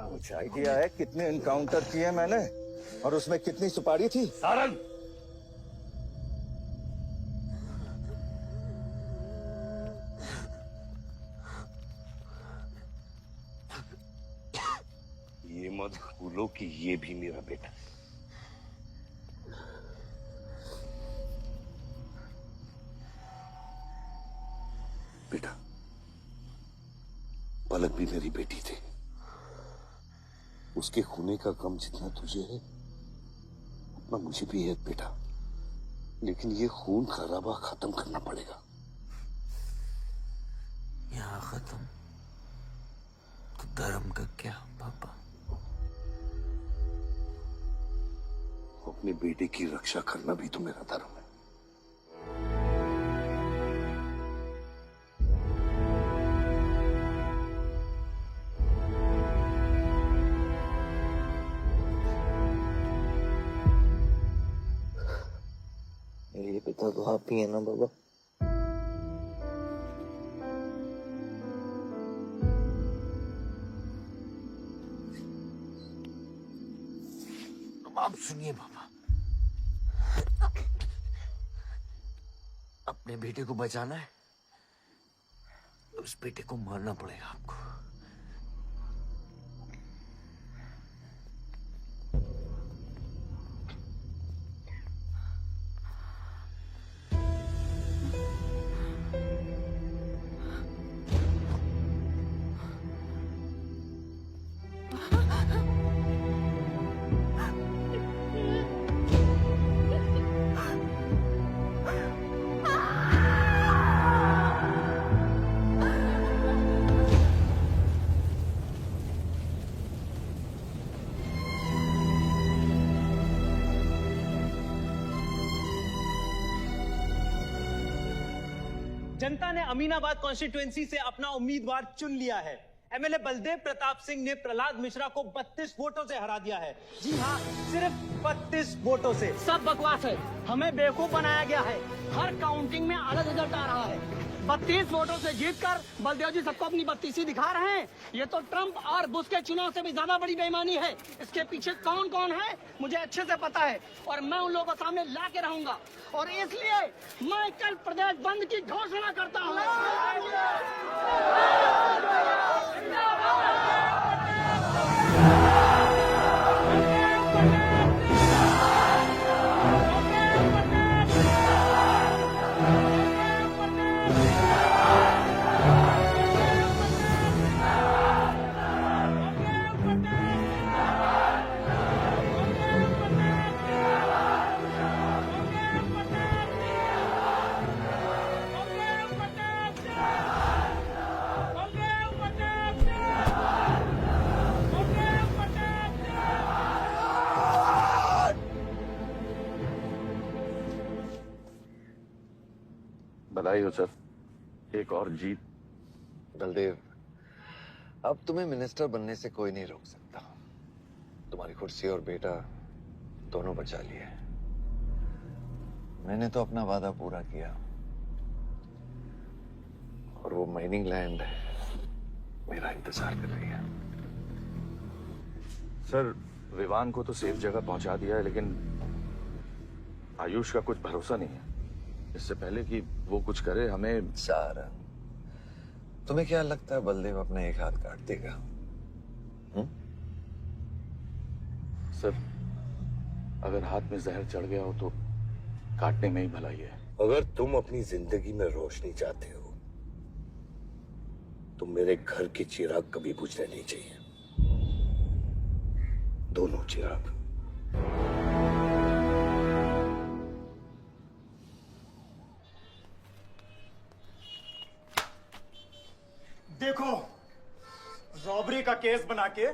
कुछ आइडिया है कितने एनकाउंटर किए मैंने और उसमें कितनी सुपारी थी? सारंग, ये मत भूलो कि ये भी मेरा बेटा है। बेटा, पलक भी मेरी बेटी थी। उसके खूने का गम जितना तुझे है उतना मुझे भी है बेटा, लेकिन ये खून खराबा खत्म करना पड़ेगा। यहाँ खत्म तो धर्म का क्या पापा? अपने बेटे की रक्षा करना भी तो मेरा धर्म है। मेरे पिता तो आप ही है ना बाबा? अब सुनिए बाबा, अपने बेटे को बचाना है तो उस बेटे को मारना पड़ेगा आपको। जनता ने अमीनाबाद कॉन्स्टिट्यूएंसी से अपना उम्मीदवार चुन लिया है। एमएलए बलदेव प्रताप सिंह ने प्रहलाद मिश्रा को 32 वोटों से हरा दिया है। जी हाँ, सिर्फ 32 वोटों से। सब बकवास है, हमें बेवकूफ बनाया गया है। हर काउंटिंग में अलग रिजल्ट आ रहा है। 32 वोटों से जीतकर बलदेव जी सबको अपनी बत्तीसी दिखा रहे हैं। ये तो ट्रंप और बुश के चुनाव से भी ज्यादा बड़ी बेईमानी है। इसके पीछे कौन कौन है मुझे अच्छे से पता है और मैं उन लोगों के सामने ला के रहूंगा और इसलिए मैं कल प्रदेश बंद की घोषणा करता हूँ। बधाई हो सर, एक और जीत। बलदेव, अब तुम्हें मिनिस्टर बनने से कोई नहीं रोक सकता। तुम्हारी कुर्सी और बेटा दोनों बचा लिए। मैंने तो अपना वादा पूरा किया और वो माइनिंग लैंड मेरा इंतजार कर रही है। सर, विवान को तो सेफ जगह पहुंचा दिया है, लेकिन आयुष का कुछ भरोसा नहीं है। इससे पहले कि वो कुछ करे हमें। सारा, तुम्हें क्या लगता है बलदेव अपना एक हाथ काट देगा? सर, अगर हाथ में जहर चढ़ गया हो तो काटने में ही भलाई है। अगर तुम अपनी जिंदगी में रोशनी चाहते हो तो मेरे घर के चिराग कभी बुझने नहीं चाहिए। दोनों चिराग। देखो, रॉबरी का केस बना के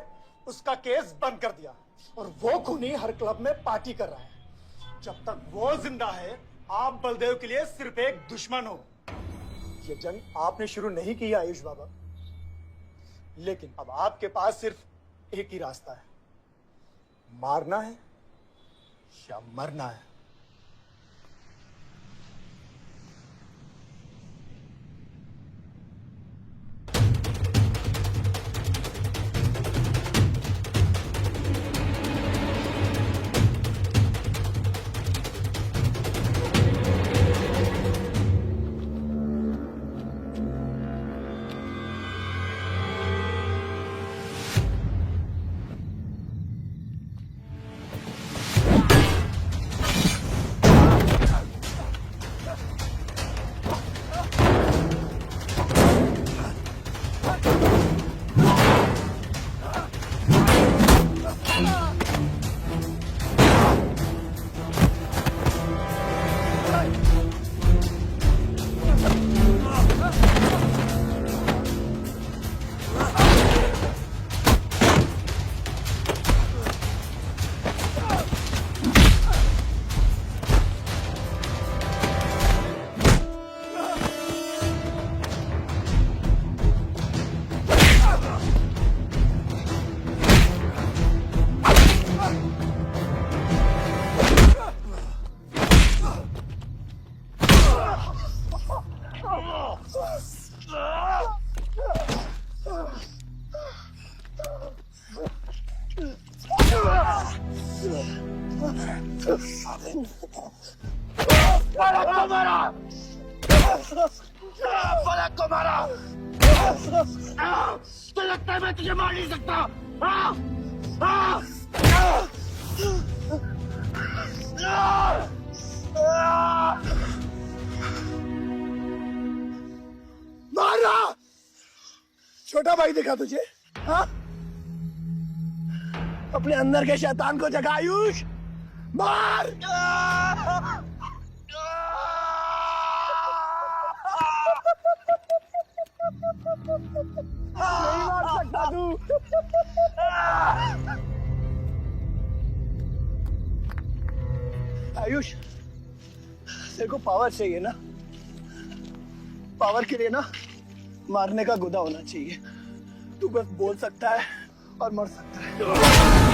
उसका केस बंद कर दिया और वो खूनी हर क्लब में पार्टी कर रहा है। जब तक वो जिंदा है, आप बलदेव के लिए सिर्फ एक दुश्मन हो। ये जंग आपने शुरू नहीं की आयुष बाबा, लेकिन अब आपके पास सिर्फ एक ही रास्ता है, मारना है या मरना है। फलक को मारा, फलक को मारा। तो लगता है मैं तुझे मार नहीं सकता। मारा। छोटा भाई दिखा तुझे? हाँ? अपने अंदर के शैतान को जगा आयुष, मार। नहीं मार सकता तू। आयुष, तेरे को पावर चाहिए ना? पावर के लिए ना मारने का गुदा होना चाहिए। तू बस बोल सकता है और मर सकता है।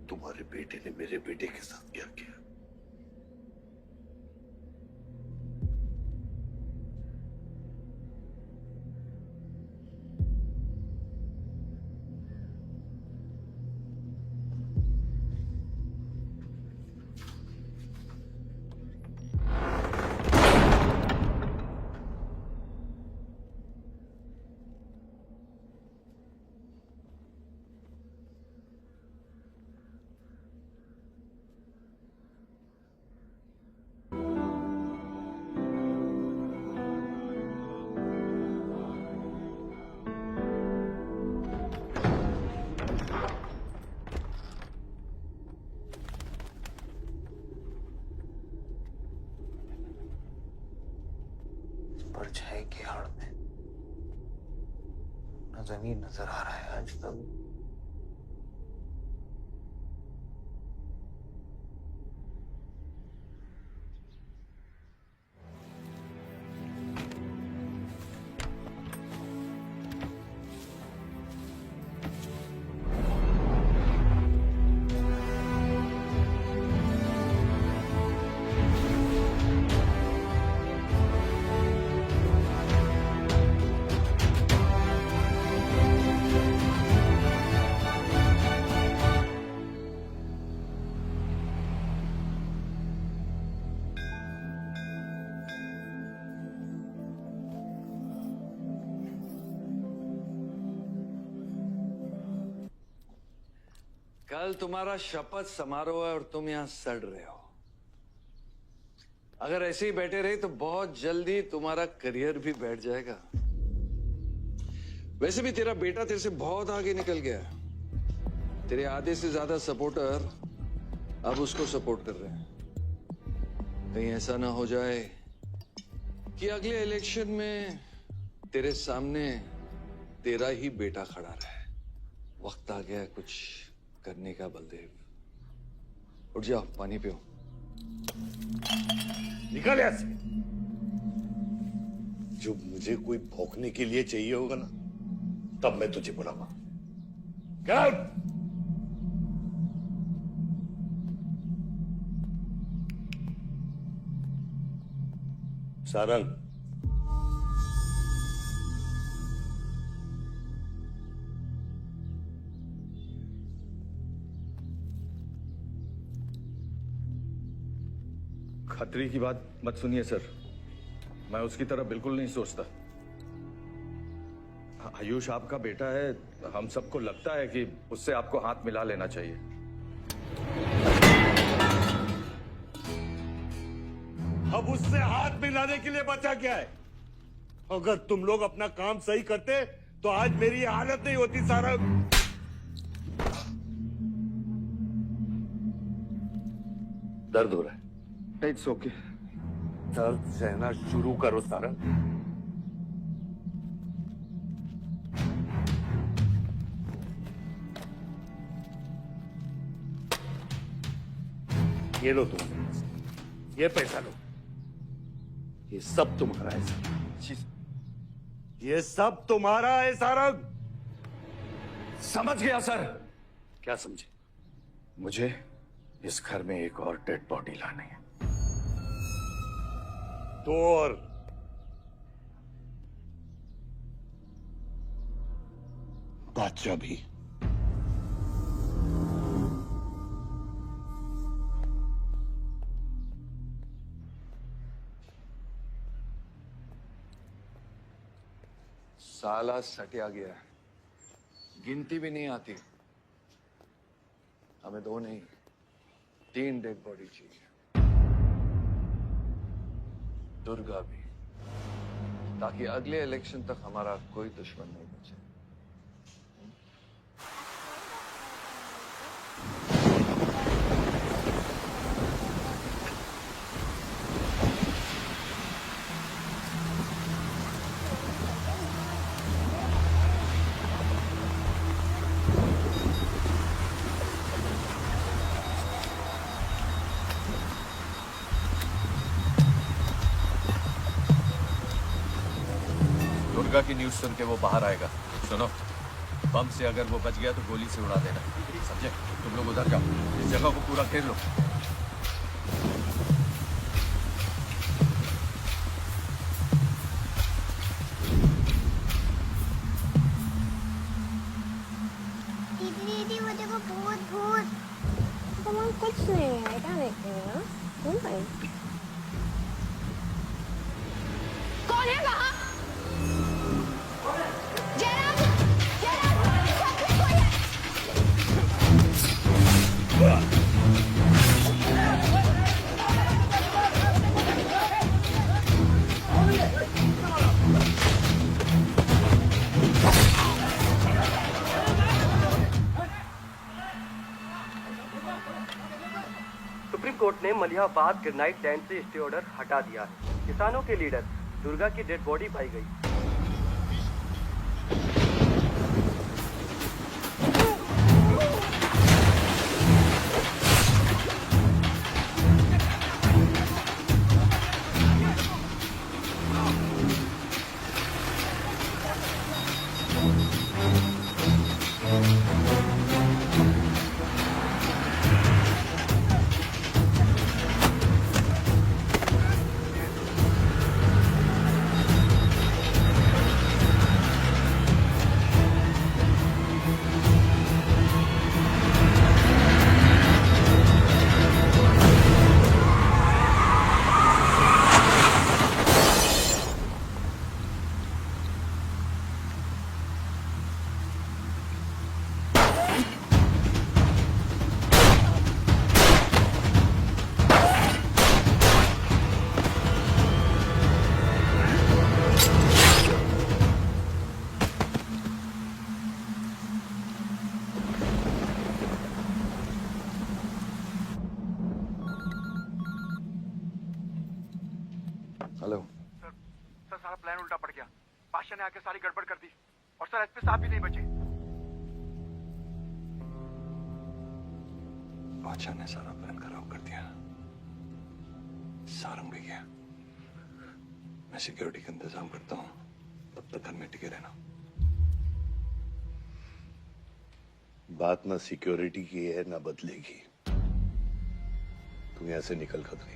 तुम्हारे बेटे ने मेरे बेटे के साथ क्या किया? परछाई की आड़ में न जमीन नजर आ रहा है आज तक। कल तुम्हारा शपथ समारोह है और तुम यहां सड़ रहे हो। अगर ऐसे ही बैठे रहे तो बहुत जल्दी तुम्हारा करियर भी बैठ जाएगा। वैसे भी तेरा बेटा तेरे से बहुत आगे निकल गया है। तेरे आधे से ज्यादा सपोर्टर अब उसको सपोर्ट कर रहे हैं। कहीं ऐसा ना हो जाए कि अगले इलेक्शन में तेरे सामने तेरा ही बेटा खड़ा रहे। वक्त आ गया कुछ करने का बलदेव। उठ जाओ, पानी पियो। निकल यहाँ से। जब मुझे कोई भौंकने के लिए चाहिए होगा ना, तब मैं तुझे बुलाऊंगा। Get out! सारंग, खतरी की बात मत सुनिए सर, मैं उसकी तरह बिल्कुल नहीं सोचता। आयुष आपका बेटा है, हम सबको लगता है कि उससे आपको हाथ मिला लेना चाहिए। अब उससे हाथ मिलाने के लिए बचा क्या है? अगर तुम लोग अपना काम सही करते तो आज मेरी ये हालत नहीं होती सारंग। दर्द हो रहा है? It's okay. दर्द सहना शुरू करो सारंग। ये लो तुम, ये पैसा लो, ये सब तुम्हारा है सारंग, ये सब तुम्हारा है सारंग। समझ गया सर। क्या समझे? मुझे इस घर में एक और डेड बॉडी लानी है। तो और बादशाह भी। साला सटिया गया है, गिनती भी नहीं आती। हमें 2 नहीं 3 डेड बॉडी चाहिए, दुर्गा भी, ताकि अगले इलेक्शन तक हमारा कोई दुश्मन नहीं बचे। दुर्गा की न्यूज़ सुन के वो बाहर आएगा। सुनो, बम से अगर वो बच गया तो गोली से उड़ा देना, समझे? तुम लोग उधर जाओ, इस जगह को पूरा घेर लो। दीदी वो देखो, भूत भूत। तुम कुछ नहीं है, क्या देखते हो ना? कौन है वहाँ? सुप्रीम कोर्ट ने मलिहाबाद ग्रेनाइट लैंड से स्टे ऑर्डर हटा दिया है। किसानों के लीडर दुर्गा की डेड बॉडी पाई गई। हेलो सर, सारा प्लान उल्टा पड़ गया। बादशाह ने आके सारी गड़बड़ कर दी और सर एसपी साहब भी नहीं बचे। बादशाह ने सारा प्लान खराब कर दिया। सारंग भी गया। मैं सिक्योरिटी का इंतजाम करता हूँ, तब तक घर में टिके रहना। बात ना सिक्योरिटी की है ना बदले की। तुम यहां से निकल खतरी।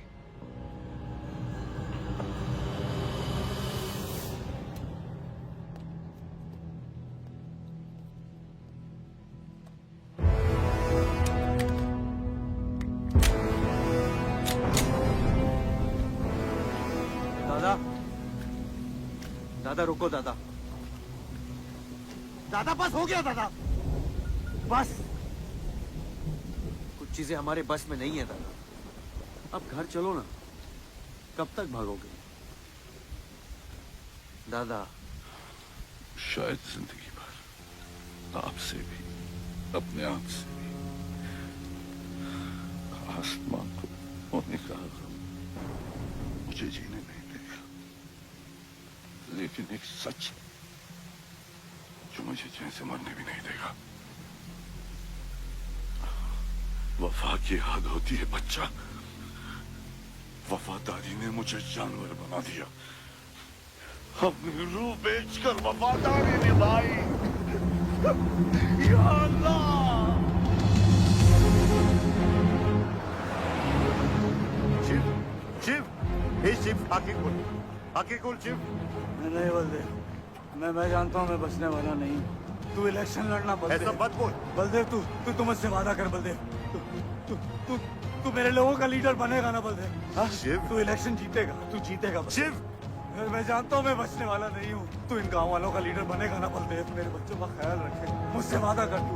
दादा, दादा रुको दादा। दादा बस हो गया दादा, बस। कुछ चीजें हमारे बस में नहीं है दादा। अब घर चलो ना, कब तक भागोगे दादा? शायद जिंदगी भर आपसे भी, अपने आप से भी। आसमां को होने का गम मुझे जीने नहीं देगा, लेकिन एक सच जो मुझे चैन से मरने भी नहीं देगा। वफा की याद होती है बच्चा। वफादारी ने मुझे जानवर बना दिया। अपनी रूह बेचकर वफादारी निभाई। या अल्लाह! शिव, शिव, हे शिव, आंखें खोल, आंखें खोल शिव। नहीं बलदेव, मैं जानता हूँ मैं बचने वाला नहीं हूँ। तू इलेक्शन लड़ना बलदेव। ऐसा मत बोल। बलदेव तू मुझसे वादा कर बलदेव। तू मेरे लोगों का लीडर बनेगा ना बलदेव? हाँ? शिव, तू इलेक्शन जीतेगा, तू जीतेगा बलदेव। शिव, मैं जानता हूँ मैं बचने वाला नहीं हूँ। तू इन गाँव वालों का लीडर बनेगा ना बलदेव? मेरे बच्चों का ख्याल रखेगा, मुझसे वादा कर तू।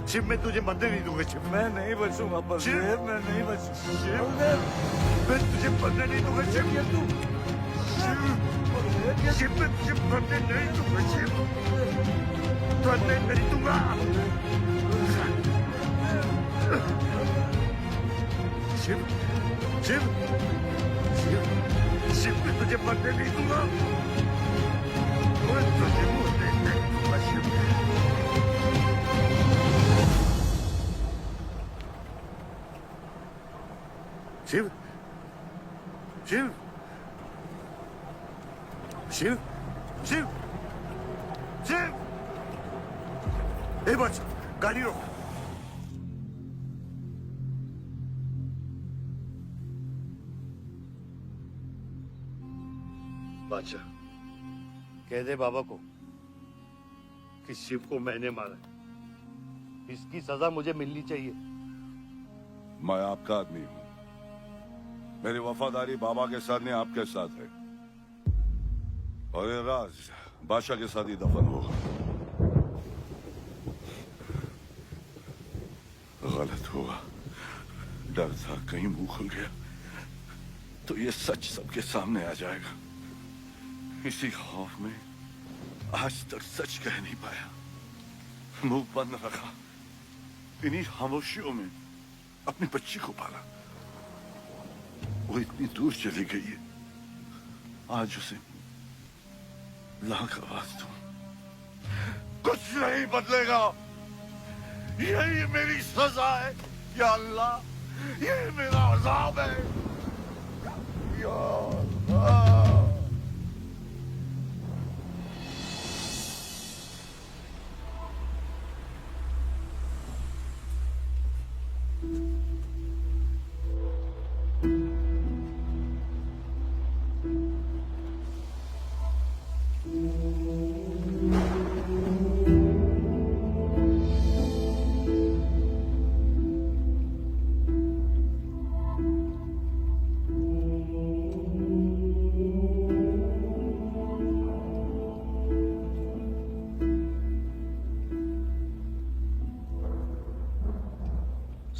शिव, मैं तुझे मरने नहीं दूंगा शिव। मैं नहीं बचूंगा बलदेव, मैं नहीं बचूंगा शिव, मैं तुझे मरने नहीं दूंगा शिव। तू शिव, मैं तुझे मरने नहीं दूंगा शिव, मरने नहीं दूंगा। शिव, शिव, शिव, शिव, मैं तुझे मरने नहीं दूंगा। मैं तुझे मरने नहीं दूंगा शिव। शिव, शिव, शिव, शिव, शिव, ए बच, गाड़ी रोक। बादशाह, कह दे बाबा को कि शिव को मैंने मारा है। इसकी सजा मुझे मिलनी चाहिए। मैं आपका आदमी हूँ। मेरी वफादारी बाबा के साथ नहीं, आपके साथ है। और ये राज बादशाह के साथ ही दफन होगा। गलत हुआ, डर था कहीं मुंह खुल गया तो ये सच सबके सामने आ जाएगा। इसी खौफ में आज तक सच कह नहीं पाया, मुंह बंद रखा। इन्हीं खामोशियों में अपनी बच्ची को पाला। वो इतनी दूर चली गई है, आज उसे लाख आवाज दूं, कुछ नहीं बदलेगा। यही मेरी सजा है या अल्लाह, यही मेरा अज़ाब है या अल्लाह।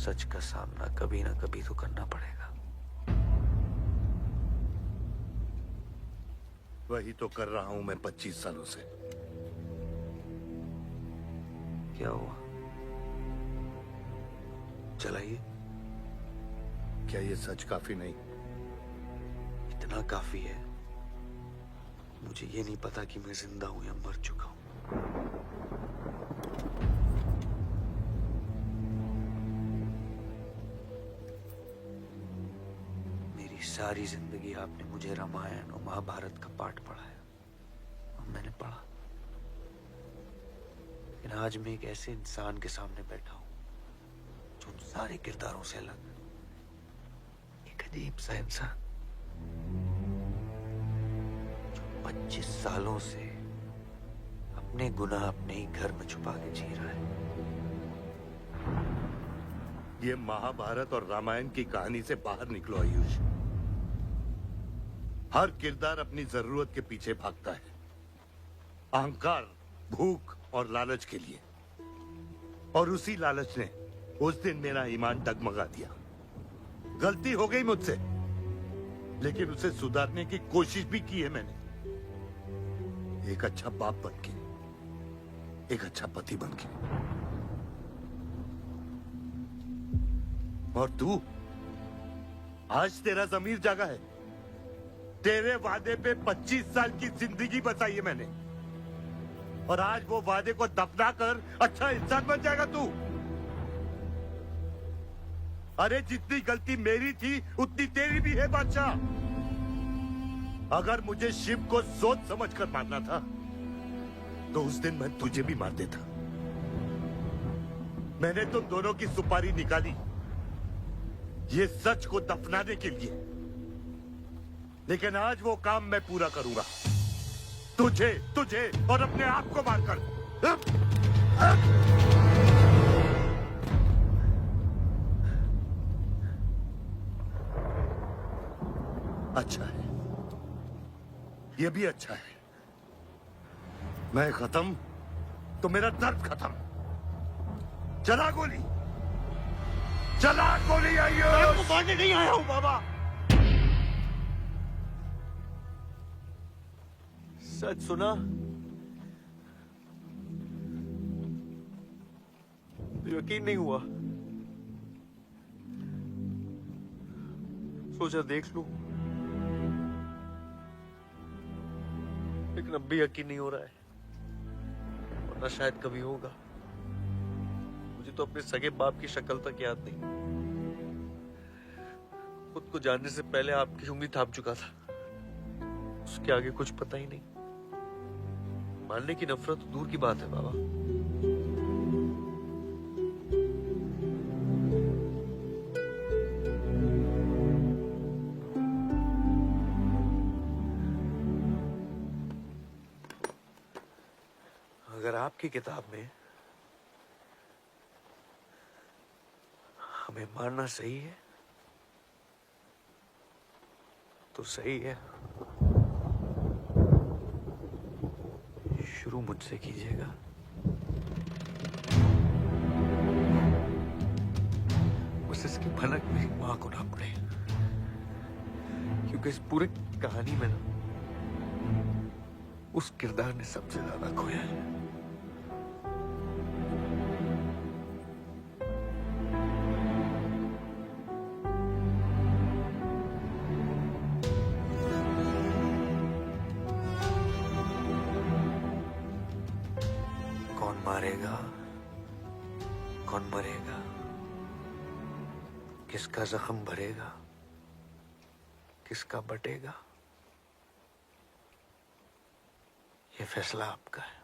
सच का सामना कभी ना कभी तो करना पड़ेगा। वही तो कर रहा हूं मैं 25 सालों से। क्या हुआ? चलाइए। क्या ये सच काफी नहीं? इतना काफी है। मुझे ये नहीं पता कि मैं जिंदा हूं या मर चुका हूं। सारी जिंदगी आपने मुझे रामायण और महाभारत का पाठ पढ़ाया और मैंने पढ़ा। लेकिन आज मैं एक ऐसे इंसान के सामने बैठा हूं जो उन सारे किरदारों से अलग, एक अजीब सा इंसान जो 25 सालों से अपने गुनाह अपने ही घर में छुपा के जी रहा है। ये महाभारत और रामायण की कहानी से बाहर निकलो आयुष। हर किरदार अपनी जरूरत के पीछे भागता है, अहंकार, भूख और लालच के लिए। और उसी लालच ने उस दिन मेरा ईमान डगमगा दिया। गलती हो गई मुझसे, लेकिन उसे सुधारने की कोशिश भी की है मैंने। एक अच्छा बाप बन के, एक अच्छा पति बन के। और तू, आज तेरा जमीर जागा है। तेरे वादे पे 25 साल की जिंदगी बसाई है मैंने, और आज वो वादे को दफना कर अच्छा इंसान बन जाएगा तू। अरे जितनी गलती मेरी थी उतनी तेरी भी है बादशाह। अगर मुझे शिव को सोच समझ कर मारना था तो उस दिन मैं तुझे भी मार देता। मैंने तुम दोनों की सुपारी निकाली ये सच को दफनाने के लिए, लेकिन आज वो काम मैं पूरा करूंगा, तुझे तुझे और अपने आप को मारकर। अच्छा है, ये भी अच्छा है। मैं खत्म तो मेरा दर्द खत्म। चला गोली, चला गोली। आइए, आपको मारने नहीं आया हूं बाबा। सच सुना तो यकीन नहीं हुआ, सोचा देख लूं, लेकिन अब भी यकीन नहीं हो रहा है, वरना शायद कभी होगा। मुझे तो अपने सगे बाप की शक्ल तक याद नहीं। खुद को जानने से पहले आपकी उंगली थाम चुका था, उसके आगे कुछ पता ही नहीं। मानने की नफरत तो दूर की बात है बाबा। अगर आपकी किताब में हमें मारना सही है तो सही है। शुरू मुझसे कीजिएगा। बस इसकी भनक मेरी मां को ना पड़े, क्योंकि इस पूरी कहानी में ना उस किरदार ने सबसे ज्यादा खोया है। कौन मारेगा, कौन मरेगा, किसका जख्म भरेगा, किसका बटेगा, ये फैसला आपका है।